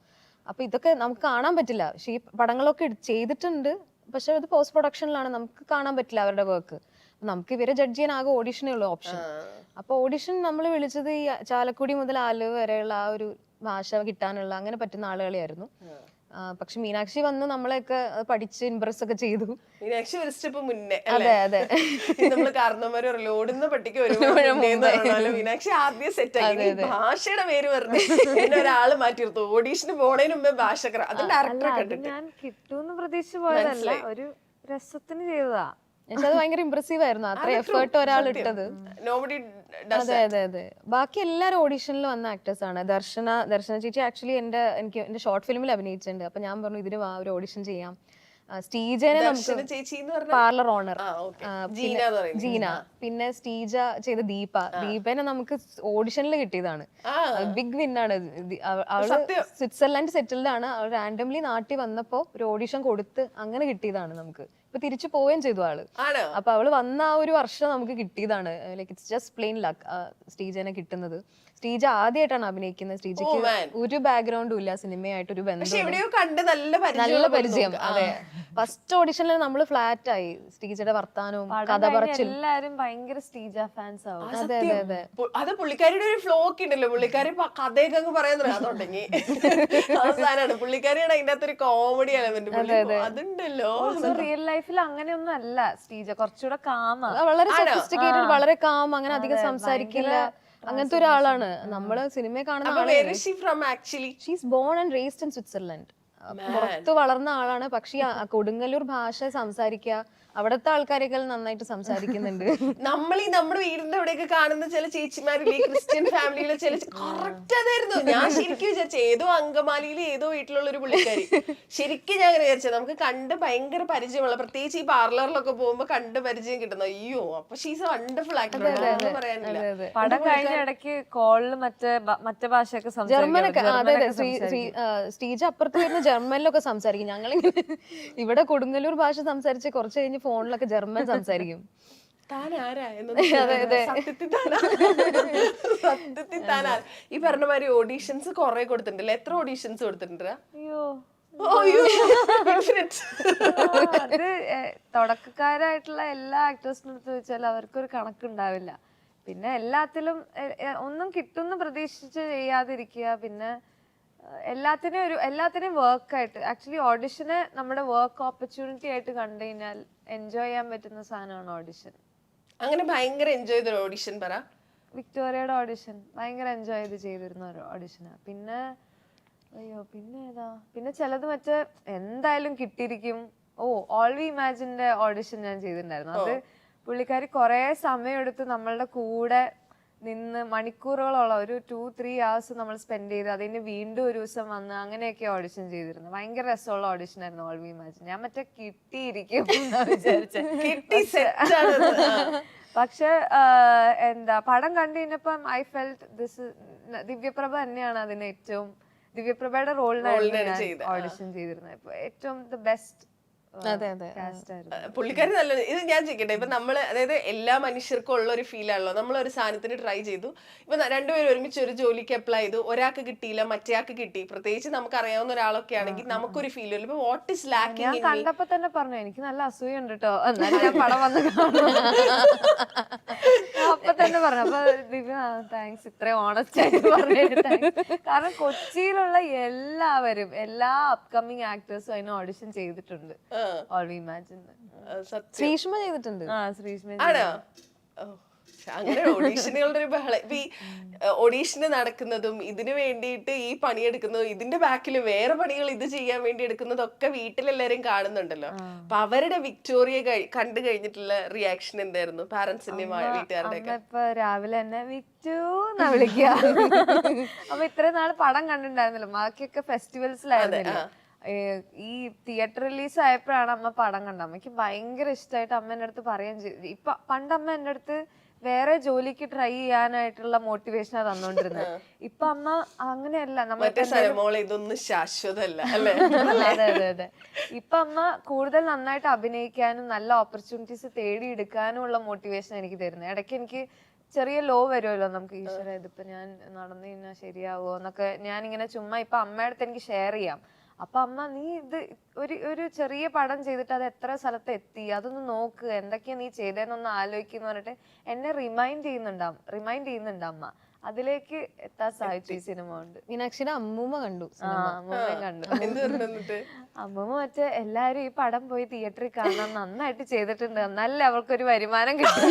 അപ്പൊ ഇതൊക്കെ നമുക്ക് കാണാൻ പറ്റില്ല, പക്ഷെ ഈ പടങ്ങളൊക്കെ ചെയ്തിട്ടുണ്ട്. പക്ഷെ അത് പോസ്റ്റ് പ്രൊഡക്ഷനിലാണ്, നമുക്ക് കാണാൻ പറ്റില്ല അവരുടെ വർക്ക്. നമുക്ക് ഇവരെ ജഡ്ജ് ചെയ്യാൻ ആകെ ഓഡിഷനേ ഉള്ളൂ ഓപ്ഷൻ. അപ്പൊ ഓഡിഷൻ നമ്മൾ വിളിച്ചത് ഈ ചാലക്കുടി മുതൽ ആലുവ വരെയുള്ള ആ ഒരു ഭാഷ കിട്ടാനുള്ള അങ്ങനെ പറ്റുന്ന ആളുകളെയായിരുന്നു. പക്ഷെ മീനാക്ഷി വന്ന് നമ്മളെയൊക്കെ പഠിച്ച് ഇംപ്രസ് ഒക്കെ ചെയ്തു. മീനാക്ഷി ഒരു സ്റ്റെപ്പ് മുന്നേ. അതെ അതെ, നമ്മള് കാരണവര് ലോടുന്ന പട്ടിക്ക് മീനാക്ഷി ആദ്യം സെറ്റ് ആക്കി ഭാഷയുടെ പേര് പറഞ്ഞു പിന്നെ ഒരാള് മാറ്റിയെടുത്തു. ഓഡീഷന് പോണതിന് മുമ്പേ ഭാഷ അത് ഡയറക്ടറെ കണ്ടിട്ട് ഞാൻ കിട്ടൂന്ന് പ്രതീക്ഷിച്ച് പോയതല്ല, ഒരു രസത്തിന് ചെയ്തതാ. അത് ഭയങ്കര ഇംപ്രസീവ് ആയിരുന്നു, അത്ര എഫേർട്ട് ഒരാൾ ഇട്ടത്. അതെ അതെ അതെ. ബാക്കി എല്ലാവരും ഓഡീഷനിൽ വന്ന ആക്ടേഴ്സ് ആണ്. ദർശന ചേച്ചി ആക്ച്വലി എന്റെ ഷോർട്ട് ഫിലിമിൽ അഭിനയിച്ചിട്ടുണ്ട്. അപ്പൊ ഞാൻ പറഞ്ഞു ഇതിന് ഒരു ഓഡിഷൻ ചെയ്യാം. സ്റ്റീജനെ നമുക്ക് പാർലർ ഓണർ ജീന, പിന്നെ സ്റ്റീജ ചെയ്ത ദീപനെ നമുക്ക് ഓഡിഷനിൽ കിട്ടിയതാണ്. ബിഗ് വിന്നാണ്. അവള് സ്വിറ്റ്സർലൻഡ് സെറ്റിൽഡ് ആണ്. അവൾ റാൻഡംലി നാട്ടിൽ വന്നപ്പോ ഒരു ഓഡിഷൻ കൊടുത്ത് അങ്ങനെ കിട്ടിയതാണ് നമുക്ക്. ഇപ്പൊ തിരിച്ചു പോവുകയും ചെയ്തു ആള്. അപ്പൊ അവള് വന്ന ആ ഒരു വർഷം നമുക്ക് കിട്ടിയതാണ്. Like it's just plain luck സ്റ്റീജനെ കിട്ടുന്നത്. സ്റ്റീജ ആദ്യമായിട്ടാണ് അഭിനയിക്കുന്നത്. സ്റ്റീജയ്ക്ക് ഒരു ബാക്ക്ഗ്രൗണ്ടും ഇല്ല, സിനിമയായിട്ട് ഒരു ബന്ധം, നല്ല പരിചയം. അതെ, ഫസ്റ്റ് ഓഡിഷനിൽ നമ്മൾ ഫ്ലാറ്റ് ആയി. സ്റ്റീജയുടെ വർത്താനവും കഥ പറച്ചിലും എല്ലാരും ഭയങ്കര സ്റ്റീജ ഫാൻസ് ആവും. അതെ അതെ അതെ. അത് പുള്ളിക്കാരിയുടെ ഒരു ഫ്ലോക്ക് ഉണ്ടല്ലോ, പുള്ളിക്കാരി കഥയൊക്കെ അങ്ങ് പറയാൻ തുടങ്ങി അവസാനാണ് പുള്ളിക്കാരിയാണ് അതിന്റെ അകത്തൊരു കോമഡി എലമെന്റ് അതുണ്ടല്ലോ. റിയൽ ലൈഫിൽ അങ്ങനെയൊന്നും അല്ല സ്റ്റീജ, കുറച്ചുകൂടെ കാം, വളരെ സൊഫിസ്റ്റിക്കേറ്റഡ്, വളരെ കാം, അങ്ങനെ അധികം സംസാരിക്കില്ല, അങ്ങനത്തെ ഒരാളാണ്. നമ്മള് സിനിമയെ കാണുന്ന. She's born and raised in Switzerland. പുറത്ത് വളർന്ന ആളാണ്. പക്ഷെ കൊടുങ്ങല്ലൂർ ഭാഷ സംസാരിക്കുക, അവിടുത്തെ ആൾക്കാരെക്കാൾ നന്നായിട്ട് സംസാരിക്കുന്നുണ്ട്. നമ്മുടെ വീടിന്റെ അവിടെയൊക്കെ കാണുന്ന ചില ചേച്ചിമാരില്ലേ ക്രിസ്ത്യൻ ഫാമിലിയിലെ ചില കറക്റ്റ് അതായിരുന്നു. ഞാൻ ശരിക്കും വിചാരിച്ച ഏതോ അങ്കമാലിയിലെ ഏതോ വീട്ടിലുള്ള ഒരു പുള്ളിക്കാരി. ശരിക്കും ഞാൻ അങ്ങനെ വിചാരിച്ചത് നമുക്ക് കണ്ട് ഭയങ്കര പരിചയമുള്ള, പ്രത്യേകിച്ച് ഈ പാർലറിലൊക്കെ പോകുമ്പോ കണ്ട് പരിചയം കിട്ടുന്നു. അയ്യോ അപ്പൊ ഷീസ് വണ്ടർഫുൾ ആക്ടർ, ഒന്നും പറയാനില്ല. പടം കഴിഞ്ഞ ഇടയ്ക്ക് കോളില് മറ്റേ ഭാഷയൊക്കെ ജർമ്മനൊക്കെ, അതെ അതെ, സ്റ്റേജ് അപ്പുറത്ത് വരുന്ന ജർമ്മനിലൊക്കെ സംസാരിക്കും. ഞങ്ങളിങ്ങനെ ഇവിടെ കൊടുങ്ങല്ലൂർ ഭാഷ സംസാരിച്ച് കുറച്ച് കഴിഞ്ഞ് ഫോണിലൊക്കെ ജർമ്മൻ സംസാരിക്കും. സത്യത്തിൽ താനാ ഈ പറഞ്ഞ മാതിരി ഓഡീഷൻസ് കൊറേ കൊടുത്തിട്ടുണ്ടല്ലേ? എത്ര ഓഡീഷൻസ് കൊടുത്തിട്ടുണ്ട്? അയ്യോ അത് തുടക്കക്കാരായിട്ടുള്ള എല്ലാ ആക്ടേഴ്സിനും എടുത്ത് വെച്ചാൽ അവർക്കൊരു കണക്കുണ്ടാവില്ല. പിന്നെ എല്ലാത്തിലും ഒന്നും കിട്ടുമെന്ന് പ്രതീക്ഷിച്ച് ചെയ്യാതിരിക്കുക. പിന്നെ എല്ലാത്തിനെയും വർക്കായിട്ട്, ആക്ച്വലി ഓഡിഷനെ നമ്മുടെ വർക്ക് ഓപ്പർച്യൂണിറ്റി ആയിട്ട് കണ്ടു കഴിഞ്ഞാൽ എൻജോയ് ചെയ്യാൻ പറ്റുന്ന സാധനമാണ് ഓഡിഷൻ. അങ്ങനെ ഭയങ്കര എൻജോയ് ചെയ്ത ഓഡിഷൻ പറ. വിക്ടോറിയയുടെ ഓഡിഷൻ ഭയങ്കര എൻജോയ് ചെയ്തിരുന്ന ഒരു ഓഡിഷനാണ്. പിന്നെ ഏതാ, പിന്നെ ചിലത് മറ്റേ എന്തായാലും കിട്ടിയിരിക്കും. ഓൾ വി ഇമാജിന്റെ ഓഡിഷൻ ഞാൻ ചെയ്തിട്ടുണ്ടായിരുന്നു. അത് പുള്ളിക്കാരി കുറെ സമയമെടുത്ത് നമ്മളുടെ കൂടെ നിന്ന് മണിക്കൂറുകളോളം, ഒരു 2-3 hours നമ്മൾ സ്പെൻഡ് ചെയ്ത് അതിന് വീണ്ടും ഒരു ദിവസം വന്ന് അങ്ങനെയൊക്കെ ഓഡിഷൻ ചെയ്തിരുന്നു. ഭയങ്കര രസമുള്ള ഓഡിഷൻ ആയിരുന്നു ഓൾ വി ഇമാജിൻ. ഞാൻ മറ്റേ കിട്ടിയിരിക്കും പക്ഷെ എന്താ പടം കണ്ടു കഴിഞ്ഞപ്പം ഐ ഫെൽറ്റ് ദിസ് ദിവ്യപ്രഭ തന്നെയാണ് അതിന് ഏറ്റവും, ദിവ്യപ്രഭയുടെ റോളിനായിരുന്നു ഓഡിഷൻ ചെയ്തിരുന്നത്. ഇപ്പൊ ഏറ്റവും ദ ബെസ്റ്റ് പുള്ളിക്കാരി നല്ല. ഇത് ഞാൻ ചോദിക്കട്ടെ, ഇപ്പൊ നമ്മള് അതായത് എല്ലാ മനുഷ്യർക്കും ഉള്ള ഒരു ഫീൽ ആണല്ലോ, നമ്മൾ ഒരു സാധനത്തിന് ട്രൈ ചെയ്തു, ഇപ്പൊ രണ്ടുപേരും ഒരുമിച്ച് ഒരു ജോലിക്ക് അപ്ലൈ ചെയ്തു, ഒരാൾക്ക് കിട്ടിയില്ല മറ്റേയാൾക്ക് കിട്ടി, പ്രത്യേകിച്ച് നമുക്ക് അറിയാവുന്ന ഒരാളൊക്കെ ആണെങ്കിൽ നമുക്കൊരു ഫീൽ വരും. ഇപ്പൊ വാട്ട് ഈസ് ലാക്കിംഗ്? ഞാൻ കണ്ടപ്പോ തന്നെ പറഞ്ഞു എനിക്ക് നല്ല അസൂയ ഉണ്ട് കേട്ടോ, എന്നാലും ഞാൻ പടം വന്ന് അപ്പൊ തന്നെ പറഞ്ഞു. അപ്പൊ ദിവ്യ താങ്ക്സ്, ഇത്രയും ഓണസ്റ്റ് ആയിട്ട് പറഞ്ഞു. കാരണം കൊച്ചിയിലുള്ള എല്ലാവരും, എല്ലാ അപ്കമിങ് ആക്ടേഴ്സും അതിന് ഓഡിഷൻ ചെയ്തിട്ടുണ്ട്. ശ്രീഷ്മ ചെയ്തിട്ടുണ്ട്. അങ്ങനെ ഓഡീഷനുകളുടെ ഒരു ബഹളം. ഇപ്പൊ ഈ ഓഡീഷന് നടക്കുന്നതും ഇതിനു വേണ്ടിയിട്ട് ഈ പണിയെടുക്കുന്നതും ഇതിന്റെ ബാക്കിൽ വേറെ പണികൾ ഇത് ചെയ്യാൻ വേണ്ടി എടുക്കുന്നതൊക്കെ വീട്ടിലെല്ലാരും കാണുന്നുണ്ടല്ലോ. അപ്പൊ അവരുടെ വിക്ടോറിയ കണ്ടു കഴിഞ്ഞിട്ടുള്ള റിയാക്ഷൻ എന്തായിരുന്നു പാരന്റ്സിന്റെയും വീട്ടുകാരുടെ ഒക്കെ? ഇപ്പൊ രാവിലെ തന്നെ വിക്ടൂന്നാ വിളിക്കുക. അപ്പൊ ഇത്രയും നാള് പടം കണ്ടിട്ടുണ്ടായിരുന്നല്ലോ, ബാക്കിയൊക്കെ ഫെസ്റ്റിവൽസിലായിരുന്നല്ലോ. ഈ തിയേറ്റർ റിലീസ് ആയപ്പോഴാണ് അമ്മ പടം കണ്ടത്. അമ്മയ്ക്ക് ഭയങ്കര ഇഷ്ടമായിട്ട് അമ്മ എൻ്റെ അടുത്ത് പറയുകയും ചെയ്തു. ഇപ്പൊ പണ്ട് അമ്മ എൻ്റെ അടുത്ത് വേറെ ജോലിക്ക് ട്രൈ ചെയ്യാനായിട്ടുള്ള മോട്ടിവേഷനാ തന്നോണ്ടിരുന്നത്. ഇപ്പൊ അമ്മ അങ്ങനെയല്ല, ഇതൊന്നും ശാശ്വതമല്ല. അതെ അതെ അതെ. ഇപ്പൊ അമ്മ കൂടുതൽ നന്നായിട്ട് അഭിനയിക്കാനും നല്ല ഓപ്പർച്യൂണിറ്റീസ് തേടിയെടുക്കാനും ഉള്ള മോട്ടിവേഷൻ എനിക്ക് തരുന്നത്. ഇടയ്ക്ക് എനിക്ക് ചെറിയ ലോ വരുമല്ലോ നമുക്ക്, ഈശ്വര ഇതിപ്പോ ഞാൻ നടന്നു കഴിഞ്ഞാൽ ശരിയാവോ എന്നൊക്കെ ഞാൻ ഇങ്ങനെ ചുമ്മാ ഇപ്പൊ അമ്മയുടെ അടുത്ത് എനിക്ക് ഷെയർ ചെയ്യാം. അപ്പൊ അമ്മ നീ ഇത് ഒരു ചെറിയ പടം ചെയ്തിട്ട് അത് എത്ര സ്ഥലത്ത് എത്തി, അതൊന്ന് നോക്ക്, എന്തൊക്കെയാ നീ ചെയ്തതെന്നൊന്ന് ആലോചിക്കുന്ന പറഞ്ഞിട്ട് എന്നെ റിമൈൻഡ് ചെയ്യുന്നുണ്ട് അമ്മ. അതിലേക്ക് എത്താൻ സാധിച്ചു ഈ സിനിമ കൊണ്ട്. മീനാക്ഷിയുടെ അമ്മൂമ്മ കണ്ടു, അമ്മൂമ്മയും കണ്ടു. അമ്മൂമ്മ മറ്റേ എല്ലാരും ഈ പടം പോയി തിയേറ്ററിൽ കാണാൻ നന്നായിട്ട് ചെയ്തിട്ടുണ്ട്, എന്നാലേ അവൾക്കൊരു വരുമാനം കിട്ടും,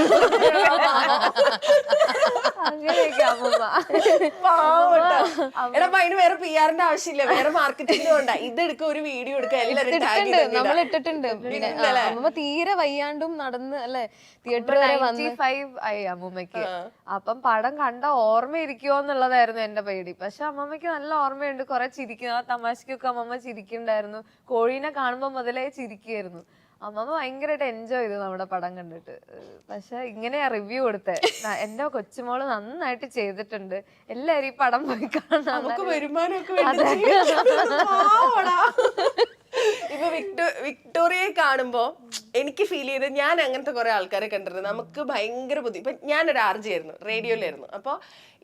അങ്ങനെയൊക്കെ അമ്മൂമ്മ. അതിന് വേറെ PR-ന്റെ ആവശ്യമില്ല, വേറെ മാർക്കറ്റിംഗ് വേണ്ട, ഇതെടുക്ക ഒരു വീഡിയോ എടുക്കുക, നമ്മൾ ഇട്ടിട്ടുണ്ട്. അമ്മൂമ്മ തീരെ വയ്യാണ്ടും നടന്ന് അല്ലെ തിയേറ്റർ വരെ 95 ആയി അമ്മൂമ്മയ്ക്ക്. അപ്പം പടം കണ്ട ഓർമ്മയിരിക്കുമോ എന്നുള്ളതായിരുന്നു എന്റെ പേടി. പക്ഷെ അമ്മമ്മയ്ക്ക് നല്ല ഓർമ്മയുണ്ട്, കുറെ ചിരിക്കുന്നു, ആ തമാശക്കൊക്കെ അമ്മമ്മ ചിരിക്കുന്നുണ്ടായിരുന്നു. കോഴീനെ കാണുമ്പോ മുതലേ ചിരിക്കുമായിരുന്നു. അമ്മമ്മ ഭയങ്കരമായിട്ട് എൻജോയ് ചെയ്തു നമ്മുടെ പടം കണ്ടിട്ട്. പക്ഷെ ഇങ്ങനെയാ റിവ്യൂ കൊടുത്തേ, എന്റെ കൊച്ചുമോള് നന്നായിട്ട് ചെയ്തിട്ടുണ്ട്, എല്ലാരും ഈ പടം പോയി കാണാൻ. ഇപ്പൊ വിക്ടോറിയയെ കാണുമ്പോ എനിക്ക് ഫീൽ ചെയ്ത്, ഞാൻ അങ്ങനത്തെ കുറെ ആൾക്കാരെ കണ്ടിരുന്നു, നമുക്ക് ഭയങ്കര ബുദ്ധി. ഇപ്പൊ ഞാനൊരു RJ ആയിരുന്നു, റേഡിയോയിലായിരുന്നു. അപ്പൊ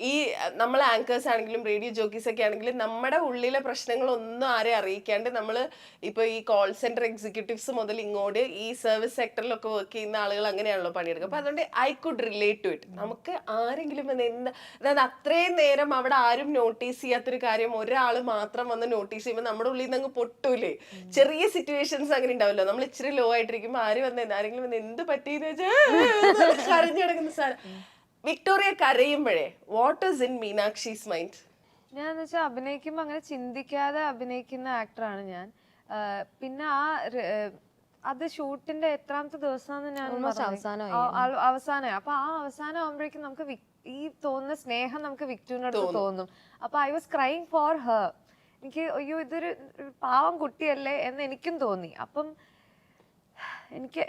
ഈ നമ്മൾ ആങ്കേഴ്സ് ആണെങ്കിലും റേഡിയോ ജോക്കീസ് ഒക്കെ ആണെങ്കിലും നമ്മുടെ ഉള്ളിലെ പ്രശ്നങ്ങളൊന്നും ആരെയും അറിയിക്കാണ്ട് നമ്മള് ഇപ്പൊ ഈ കോൾ സെന്റർ എക്സിക്യൂട്ടീവ്സ് മുതൽ ഇങ്ങോട്ട് ഈ സർവീസ് സെക്ടറിലൊക്കെ വർക്ക് ചെയ്യുന്ന ആളുകൾ അങ്ങനെയാണല്ലോ പണിയെടുക്കുക. അപ്പൊ അതുകൊണ്ട് I could relate to it. നമുക്ക് ആരെങ്കിലും അതായത് അത്രയും നേരം അവിടെ ആരും നോട്ടീസ് ചെയ്യാത്തൊരു കാര്യം ഒരാൾ മാത്രം വന്ന് നോട്ടീസ് ചെയ്യുമ്പോൾ നമ്മുടെ ഉള്ളിൽ നിന്ന് അങ്ങ് പൊട്ടൂലേ. ചെറിയ സിറ്റുവേഷൻസ് അങ്ങനെ ഉണ്ടാവല്ലോ, നമ്മൾ ഇച്ചിരി ലോ ആയിട്ടിരിക്കുമ്പോൾ ആരെങ്കിലും വന്ന് എന്ത് പറ്റിയെന്ന് വെച്ചാൽ കരഞ്ഞു കിടക്കുന്ന സാധനം. വിക്ടോറിയ കരയുമ്പോഴേ what is in Meenakshi's mind? ഞാൻ എന്ന് വെച്ചാൽ അഭിനയിക്കുമ്പോൾ അങ്ങനെ ചിന്തിക്കാതെ അഭിനയിക്കുന്ന ആക്ടറാണ് ഞാൻ. പിന്നെ അത് ഷൂട്ടിന്റെ എത്രാമത്തെ ദിവസമാണെന്ന് ഞാൻ അവസാനമായി. അപ്പൊ ആ അവസാനം ആകുമ്പോഴേക്കും നമുക്ക് ഈ തോന്നുന്ന സ്നേഹം നമുക്ക് വിക്ടുവിനടുത്ത് തോന്നും. അപ്പൊ I was crying for her. എനിക്ക് അയ്യോ ഇതൊരു പാവം കുട്ടിയല്ലേ എന്ന് എനിക്കും തോന്നി. അപ്പം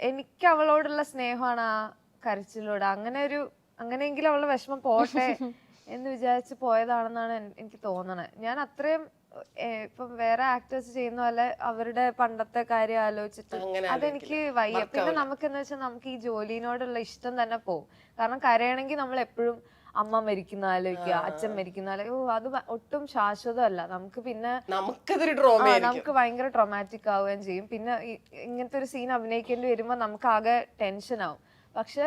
എനിക്ക് അവളോടുള്ള സ്നേഹമാണ് ആ കരച്ചിലൂടെ. അങ്ങനെയെങ്കിലും അവളുടെ വിഷമം പോട്ടെ എന്ന് വിചാരിച്ച് പോയതാണെന്നാണ് എനിക്ക് തോന്നണത്. ഞാൻ അത്രയും ഇപ്പം വേറെ ആക്ടേഴ്സ് ചെയ്യുന്ന പോലെ അവരുടെ പണ്ടത്തെ കാര്യം ആലോചിച്ചിട്ട് അതെനിക്ക് വയ്യ. പിന്നെ നമുക്ക് എന്താ വെച്ചാൽ നമുക്ക് ഈ ജോലിനോടുള്ള ഇഷ്ടം തന്നെ പോകും. കാരണം കരയണമെങ്കിൽ നമ്മൾ എപ്പോഴും അമ്മ മരിക്കുന്ന ആലോചിക്കുക, അച്ഛൻ മരിക്കുന്ന ആലോചിക്കുക. അത് ഒട്ടും ശാശ്വതമല്ല. നമുക്ക് പിന്നെ നമുക്ക് ഭയങ്കര ട്രോമാറ്റിക് ആവുകയും ചെയ്യും. പിന്നെ ഇങ്ങനത്തെ ഒരു സീൻ അഭിനയിക്കേണ്ടി വരുമ്പോൾ നമുക്ക് ആകെ ടെൻഷൻ ആവും. പക്ഷെ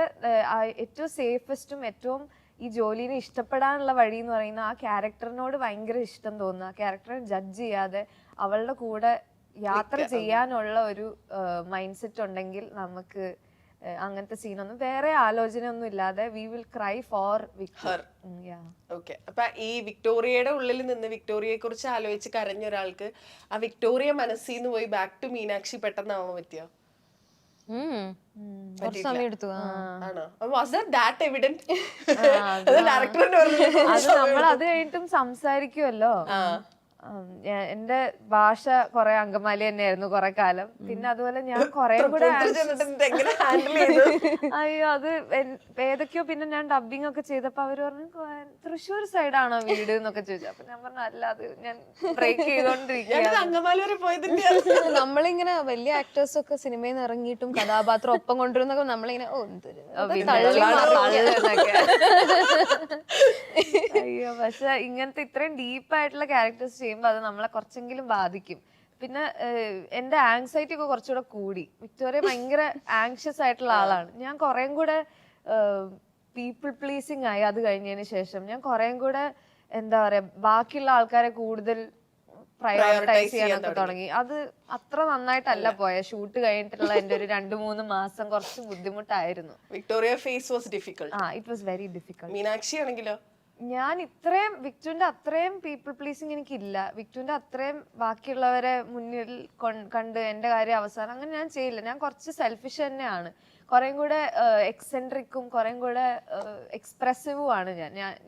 ഏറ്റവും സേഫസ്റ്റും ഏറ്റവും ഈ ജോലിനെ ഇഷ്ടപ്പെടാനുള്ള വഴി എന്ന് പറയുന്ന ആ ക്യാരക്ടറിനോട് ഭയങ്കര ഇഷ്ടം തോന്നുക, ആ ക്യാരക്ടറെ ജഡ്ജ് ചെയ്യാതെ അവളുടെ കൂടെ യാത്ര ചെയ്യാനുള്ള ഒരു മൈൻഡ് സെറ്റ് ഉണ്ടെങ്കിൽ നമുക്ക് അങ്ങനത്തെ സീനൊന്നും വേറെ ആലോചന ഒന്നും ഇല്ലാതെ we will cry for her. Okay. അപ്പൊ ഈ വിക്ടോറിയയുടെ ഉള്ളിൽ നിന്ന് വിക്ടോറിയയെ കുറിച്ച് ആലോചിച്ച് കരഞ്ഞ ഒരാൾക്ക് ആ വിക്ടോറിയ മനസ്സിൽ നിന്ന് പോയി ബാക്ക് ടു മീനാക്ഷി പെട്ടെന്നാവാൻ പറ്റിയോ? നമ്മൾ അത് കഴിഞ്ഞിട്ടും സംസാരിക്കുമല്ലോ. എന്റെ ഭാഷ കൊറേ അങ്കമാലി തന്നെയായിരുന്നു കൊറേ കാലം. പിന്നെ അതുപോലെ ഞാൻ കൊറേ കൂടെ അയ്യോ അത് ഏതൊക്കെയോ പിന്നെ ഞാൻ ഡബിങ് ഒക്കെ ചെയ്തപ്പോ അവര് പറഞ്ഞു തൃശ്ശൂർ സൈഡാണോ വീട് എന്നൊക്കെ ചോദിച്ചു. അപ്പൊ ഞാൻ പറഞ്ഞു അല്ല അത് ഞാൻ ബ്രേക്ക് ചെയ്തോണ്ടിരിക്കുകയാണ്. നമ്മളിങ്ങനെ വലിയ ആക്ടേഴ്സ് ഒക്കെ സിനിമയിൽ നിന്ന് ഇറങ്ങിയിട്ടും കഥാപാത്രം ഒപ്പം കൊണ്ടുവരുന്നൊക്കെ നമ്മളിങ്ങനെ അയ്യോ പക്ഷെ ഇങ്ങനത്തെ ഇത്രയും ഡീപ്പായിട്ടുള്ള ക്യാരക്ടേഴ്സ് ചെയ്യുമ്പോ അത് നമ്മളെ കുറച്ചെങ്കിലും ബാധിക്കും. പിന്നെ എന്റെ ആങ്സൈറ്റി ഒക്കെ കുറച്ചുകൂടെ കൂടി. വിക്ടോറിയ ഭയങ്കര ആങ്ഷ്യസ് ആയിട്ടുള്ള ആളാണ്. ഞാൻ കുറേം കൂടെ പീപ്പിൾ പ്ലീസിങ് ആയി. അത് കഴിഞ്ഞതിന് ശേഷം ഞാൻ കുറേം കൂടെ എന്താ പറയാ ബാക്കിയുള്ള ആൾക്കാരെ കൂടുതൽ പ്രയോറിറ്റൈസ് ചെയ്യാനൊക്കെ തുടങ്ങി. അത് അത്ര നന്നായിട്ടല്ല പോയ. ഷൂട്ട് കഴിഞ്ഞിട്ടുള്ള എന്റെ ഒരു 2-3 മാസം കുറച്ച് ബുദ്ധിമുട്ടായിരുന്നു. Victoria phase was difficult. It was very difficult. മീനാക്ഷി ആണെങ്കിലോ ഞാൻ ഇത്രയും വിക്ടുവിന്റെ അത്രയും പീപ്പിൾ പ്ലീസിങ് എനിക്കില്ല. വിക്ടുവിന്റെ അത്രയും ബാക്കിയുള്ളവരെ മുന്നിൽ കണ്ട് എന്റെ കാര്യം അവസാനം അങ്ങനെ ഞാൻ ചെയ്യില്ല. ഞാൻ കുറച്ച് സെൽഫിഷ് തന്നെയാണ്. കുറേം കൂടെ എക്സെൻട്രിക്കും കുറേം കൂടെ എക്സ്പ്രസീവും ആണ്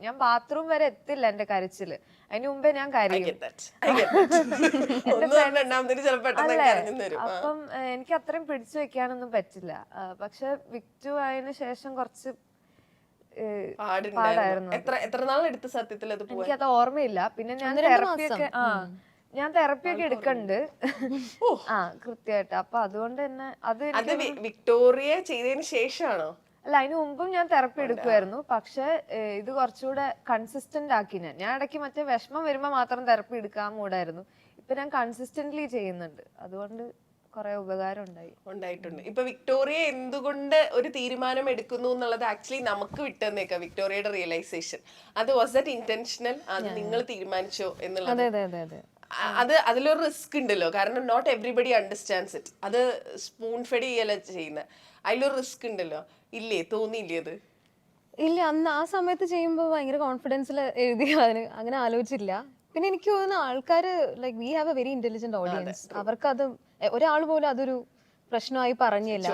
ഞാൻ ബാത്റൂം വരെ എത്തില്ല എന്റെ കരച്ചില്. അതിന് മുമ്പേ ഞാൻ കരയും. അപ്പം എനിക്ക് അത്രയും പിടിച്ചു വെക്കാനൊന്നും പറ്റില്ല. പക്ഷെ വിക്ടു ആയതിനു ശേഷം കുറച്ച് പാടായിരുന്നു. എനിക്കത് ഓർമ്മയില്ല. പിന്നെ ഞാൻ തെറപ്പിയൊക്കെ എടുക്കണ്ട് കൃത്യമായിട്ട്. അപ്പൊ അതുകൊണ്ട് തന്നെ അത് വിക്ടോറിയ ചെയ്തതിന് ശേഷമാണോ? അല്ല അതിന് മുമ്പും ഞാൻ തെറപ്പി എടുക്കുമായിരുന്നു. പക്ഷെ ഇത് കുറച്ചുകൂടെ കൺസിസ്റ്റന്റ് ആക്കി. ഞാൻ ഇടയ്ക്ക് മറ്റേ വിഷമം വരുമ്പോ മാത്രം തെറപ്പി എടുക്കാൻ മൂടായിരുന്നു. ഇപ്പൊ ഞാൻ കൺസിസ്റ്റന്റ്ലി ചെയ്യുന്നുണ്ട്. അതുകൊണ്ട് കുറെ ഉപകാരം ഉണ്ടായിട്ടുണ്ട്. ഇപ്പൊ വിക്ടോറിയ എന്തുകൊണ്ട് ഒരു തീരുമാനം എടുക്കുന്നു എന്നുള്ളത് ആക്ച്വലി നമുക്ക് വിട്ടുതന്നേക്കാം. വിക്ടോറിയയുടെ റിയലൈസേഷൻ അത് വാസ് ദാറ്റ് ഇന്റൻഷണൽ? അത് നിങ്ങൾ തീരുമാനിച്ചോ എന്നുള്ളത്? അത് അതിലൊരു റിസ്ക് ഉണ്ടല്ലോ. കാരണം നോട്ട് എവറിബഡി അണ്ടർസ്റ്റാൻഡ്സ് ഇറ്റ്. അത് സ്പൂൺ ഫെഡ് ചെയ്യല്ല ചെയ്യുന്നത്. അതിലൊരു റിസ്ക് ഉണ്ടല്ലോ. ഇല്ലേ? തോന്നിയില്ലേ അത്? ഇല്ല, അന്ന് ആ സമയത്ത് ചെയ്യുമ്പോൾ ഭയങ്കര കോൺഫിഡൻസിൽ എഴുതി അങ്ങനെ ആലോചിച്ചില്ല. പിന്നെ എനിക്ക് തോന്നുന്ന ആൾക്കാർ like we have A very intelligent audience. അവർക്കത് ഒരാൾ പോലും അതൊരു പ്രശ്നമായി പറഞ്ഞില്ല.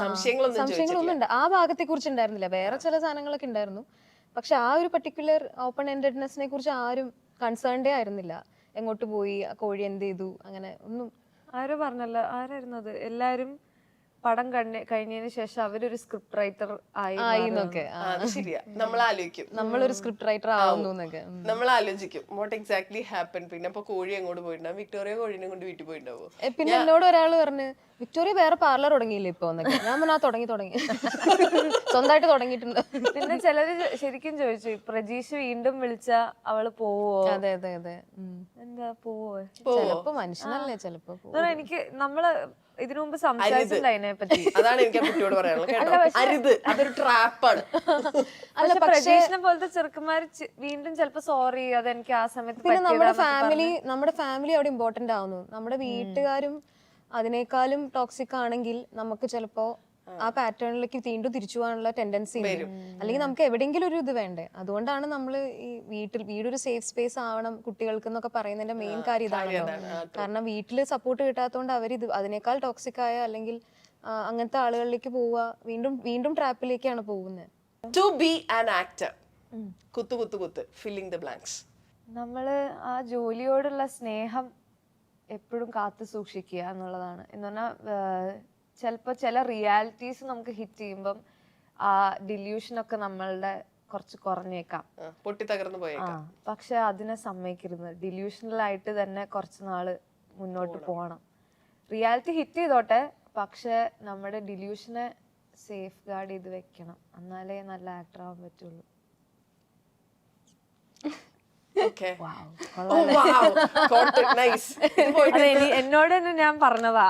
സംശയങ്ങളൊന്നും ഉണ്ട് ആ ഭാഗത്തെ കുറിച്ച് ഉണ്ടായിരുന്നില്ല. വേറെ ചില സാധനങ്ങളൊക്കെ ഉണ്ടായിരുന്നു. പക്ഷെ ആ ഒരു പർട്ടിക്കുലർ ഓപ്പൺ എൻഡഡ്നെസ്സിനെ കുറിച്ച് ആരും കൺസേൺഡേ ആയിരുന്നില്ല. എങ്ങോട്ട് പോയി, കോഴി എന്ത് ചെയ്തു, അങ്ങനെ ഒന്നും ആരോ പറഞ്ഞല്ലോ. ആരായിരുന്നു അത്? എല്ലാരും പടം കഴിഞ്ഞതിന് ശേഷം അവരൊരു സ്ക്രിപ്റ്റ് റൈറ്റർ ആയിന്നൊക്കെ. ശരിയാ, നമ്മൾ ആലോചിക്കും നമ്മളൊരു സ്ക്രിപ്റ്റ് റൈറ്റർ ആവുന്നു എന്നൊക്കെ നമ്മൾ ആലോചിക്കും. What exactly happen. പിന്നെ അപ്പൊ കോഴി എങ്ങോട്ട് പോയിട്ടുണ്ടാവും? വിക്ടോറിയ കോഴിനെ കൊണ്ട് വീട്ടിൽ പോയിട്ടുണ്ടാവോ? പിന്നെ എന്നോട് ഒരാൾ പറഞ്ഞു വിക്ടോറിയ വേറെ പാർലർ തുടങ്ങിയില്ലേ ഇപ്പൊ എന്നൊക്കെ. ഞാൻ പറഞ്ഞാ തുടങ്ങി സ്വന്തമായിട്ട് തുടങ്ങിയിട്ടുണ്ട്. പിന്നെ ചിലര് ശരിക്കും ചോദിച്ചു പ്രജീഷ് വീണ്ടും വിളിച്ച അവള് പോവോ? അതെ അതെ അതെ. എന്താ പോവോ? ചിലപ്പോ മനുഷ്യനല്ലേ, ചിലപ്പോ എനിക്ക് നമ്മള് ഇതിനു മുമ്പ് സംസാരിച്ചില്ല അതിനെ പറ്റി. അതാണ് എനിക്ക് കുട്ടിയോട് പറയാനുള്ളത്. അതൊരു ട്രാപ്പാണ്. അല്ല പ്രജീഷിനെ പോലത്തെ ചെറുക്കന്മാര് വീണ്ടും ചിലപ്പോ സോറി അതെനിക്ക് ആ സമയത്ത്. പിന്നെ നമ്മുടെ ഫാമിലി അവിടെ ഇമ്പോർട്ടന്റ് ആവുന്നു. നമ്മുടെ വീട്ടുകാരും അതിനേക്കാളും ടോക്സിക് ആണെങ്കിൽ നമുക്ക് ചിലപ്പോ ആ പാറ്റേണിലേക്ക് വീണ്ടും തിരിച്ചു പോകാനുള്ള ടെൻഡൻസി ഉണ്ട്. അല്ലെങ്കിൽ നമുക്ക് എവിടെയെങ്കിലും ഒരു ഇത് വേണ്ടേ. അതുകൊണ്ടാണ് നമ്മൾ ഈ വീടൊരു സേഫ് സ്പേസ് ആവണം കുട്ടികൾക്ക് എന്നൊക്കെ പറയുന്നതിന്റെ മെയിൻ കാര്യം ഇതാണല്ലോ. കാരണം വീട്ടിൽ സപ്പോർട്ട് കിട്ടാത്തതുകൊണ്ട് അവർ ഇത് അതിനേക്കാൾ ടോക്സിക് ആയ അല്ലെങ്കിൽ അങ്ങനത്തെ ആളുകളിലേക്ക് പോവുക, വീണ്ടും ട്രാപ്പിലേക്കാണ് പോകുന്നത്. ടു ബി ആൻ ആക്ടർ, കുത്ത് ഫില്ലിംഗ് ദ ബ്ലാങ്ക്സ്. നമ്മള് ആ ജോലിയോടുള്ള സ്നേഹം എപ്പോഴും കാത്തു സൂക്ഷിക്കുക എന്നുള്ളതാണ്. എന്ന് പറഞ്ഞാൽ ചിലപ്പോൾ ചില റിയാലിറ്റീസ് നമുക്ക് ഹിറ്റ് ചെയ്യുമ്പം ആ ഡില്യൂഷനൊക്കെ നമ്മളുടെ കുറച്ച് കുറഞ്ഞേക്കാം, പൊട്ടി തകർന്നു പോയേക്കാം. പക്ഷെ അതിനെ സമ്മതിക്കരുത്. ഡില്യൂഷണലായിട്ട് തന്നെ കുറച്ച് നാള് മുന്നോട്ട് പോകണം. റിയാലിറ്റി ഹിറ്റ് ചെയ്തോട്ടെ, പക്ഷെ നമ്മുടെ ഡില്യൂഷനെ സേഫ് ഗാർഡ് ചെയ്ത് വെക്കണം. എന്നാലേ നല്ല ആക്ടർ ആവാൻ പറ്റുള്ളൂ. എന്നോട് തന്നെ ഞാൻ പറഞ്ഞതാ.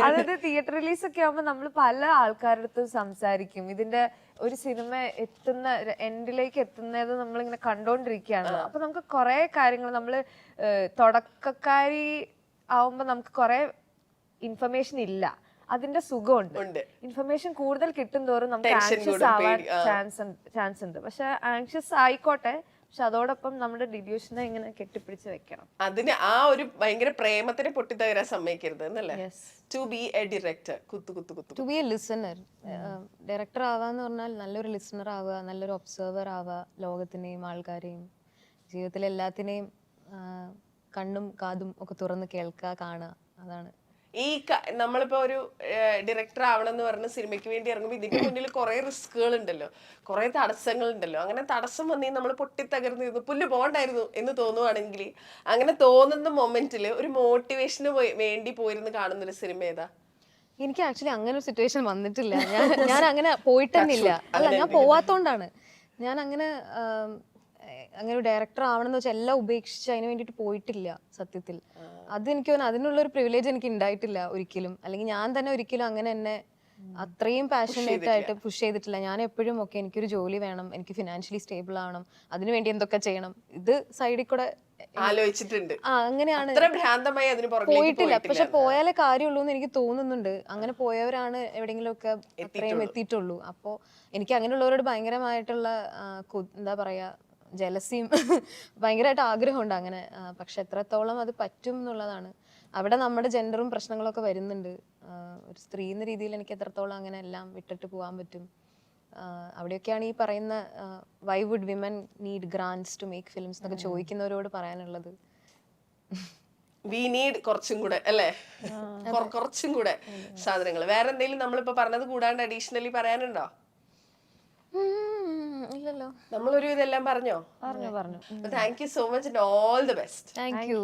അതായത് തിയേറ്റർ റിലീസ് ഒക്കെ ആവുമ്പോ നമ്മൾ പല ആൾക്കാരുടെ അടുത്തും സംസാരിക്കും. ഇതിന്റെ ഒരു സിനിമ എത്തുന്ന എൻഡിലേക്ക് എത്തുന്നത് നമ്മളിങ്ങനെ കണ്ടോണ്ടിരിക്കുകയാണല്ലോ. അപ്പൊ നമുക്ക് കുറെ കാര്യങ്ങൾ നമ്മള് തുടക്കക്കാരി ആവുമ്പോ നമുക്ക് കുറെ ഇൻഫർമേഷൻ ഇല്ല, അതിന്റെ സുഖമുണ്ട്. ഇൻഫർമേഷൻ കൂടുതൽ കിട്ടും തോറും നമുക്ക് ആങ്ഷ്യസ് ആവാൻ ചാൻസ് ഉണ്ട്. പക്ഷെ ആങ്ഷ്യസ് ആയിക്കോട്ടെ, പക്ഷെ അതോടൊപ്പം നമ്മുടെ ഡില്യൂഷനെ ഇങ്ങനെ കെട്ടിപ്പിടിച്ച് വെക്കണം. അതിന് ആ ഒരു ഭയങ്കര പ്രേമത്തിനെ പൊട്ടിത്തകരാൻ സമ്മതിക്കരുത് എന്നല്ലേ. To be a director, to be a listener. Director ആവാന്ന് പറഞ്ഞാൽ നല്ലൊരു ലിസണർ ആവുക, നല്ലൊരു ഒബ്സർവർ ആവുക, ലോകത്തിനെയും ആൾക്കാരെയും ജീവിതത്തിലെ എല്ലാത്തിനെയും കണ്ണും കാതും ഒക്കെ തുറന്ന് കേൾക്കുക, കാണുക. അതാണ് ഈ നമ്മളിപ്പോ ഒരു ഡയറക്ടർ ആവണം എന്ന് പറഞ്ഞ സിനിമയ്ക്ക് വേണ്ടി ഇറങ്ങുമ്പോൾ ഇതിന്റെ മുന്നിൽ കുറെ റിസ്കുകൾ ഉണ്ടല്ലോ, കുറെ തടസ്സങ്ങൾ ഉണ്ടല്ലോ. അങ്ങനെ തടസ്സം വന്നേ നമ്മൾ പൊട്ടിത്തകർന്നിരുന്നു പുല്ല് പോകണ്ടായിരുന്നു എന്ന് തോന്നുവാണെങ്കിൽ, അങ്ങനെ തോന്നുന്ന മൊമെന്റിൽ ഒരു മോട്ടിവേഷന് വേണ്ടി പോയിരുന്ന് കാണുന്നൊരു സിനിമ ഏതാ? എനിക്ക് ആക്ച്വലി അങ്ങനെ ഒരു സിറ്റുവേഷൻ വന്നിട്ടില്ല. ഞാൻ അങ്ങനെ പോയിട്ടെന്നില്ല. അല്ല, ഞാൻ പോവാത്തോണ്ടാണ്. ഞാൻ അങ്ങനെ ഒരു ഡയറക്ടർ ആവണമെന്ന് വെച്ചാൽ എല്ലാം ഉപേക്ഷിച്ച് അതിന് വേണ്ടിയിട്ട് പോയിട്ടില്ല സത്യത്തിൽ. അതെനിക്ക് തോന്നുന്നു അതിനുള്ളൊരു പ്രിവിലേജ് എനിക്ക് ഉണ്ടായിട്ടില്ല ഒരിക്കലും. അല്ലെങ്കിൽ ഞാൻ തന്നെ ഒരിക്കലും അങ്ങനെ എന്നെ അത്രയും പാഷനേറ്റ് ആയിട്ട് പുഷ് ചെയ്തിട്ടില്ല. ഞാൻ എപ്പോഴും ഒക്കെ എനിക്കൊരു ജോലി വേണം, എനിക്ക് ഫിനാൻഷ്യലി സ്റ്റേബിൾ ആവണം, അതിനുവേണ്ടി എന്തൊക്കെ ചെയ്യണം, ഇത് സൈഡിൽ കൂടെ ആലോചിച്ചിട്ടുണ്ട്. അങ്ങനെയാണ് പോയിട്ടില്ല. പക്ഷെ പോയാലേ കാര്യമുള്ളൂ എന്ന് എനിക്ക് തോന്നുന്നുണ്ട്. അങ്ങനെ പോയവരാണ് എവിടെയെങ്കിലും ഒക്കെ അത്രയും എത്തിയിട്ടുള്ളൂ. അപ്പോൾ എനിക്ക് അങ്ങനെയുള്ളവരോട് ഭയങ്കരമായിട്ടുള്ള എന്താ പറയാ ജലസിയും ഭയങ്കരമായിട്ട് ആഗ്രഹമുണ്ട് അങ്ങനെ. പക്ഷെ എത്രത്തോളം അത് പറ്റും എന്നുള്ളതാണ്. അവിടെ നമ്മുടെ ജെൻഡറും പ്രശ്നങ്ങളൊക്കെ വരുന്നുണ്ട്. ഒരു സ്ത്രീ എന്ന രീതിയിൽ എനിക്ക് എത്രത്തോളം അങ്ങനെ എല്ലാം വിട്ടിട്ട് പോകാൻ പറ്റും. അവിടെയൊക്കെയാണ് ഈ പറയുന്ന why would women need grants to make films എന്നൊക്കെ ചോദിക്കുന്നവരോട് പറയാനുള്ളത്. വി നീഡ് കുറച്ചും കൂടെ അല്ലേ, കുറച്ചും കൂടെ സാധനങ്ങൾ. വേറെ എന്തെങ്കിലും നമ്മളിപ്പോ പറഞ്ഞത് കൂടാണ്ട് അഡീഷണലി പറയാനുണ്ടോ? ഇല്ലല്ലോ, നമ്മളൊരു ഇതെല്ലാം പറഞ്ഞോ. പറഞ്ഞു. Thank you so much and all the best. Thank you.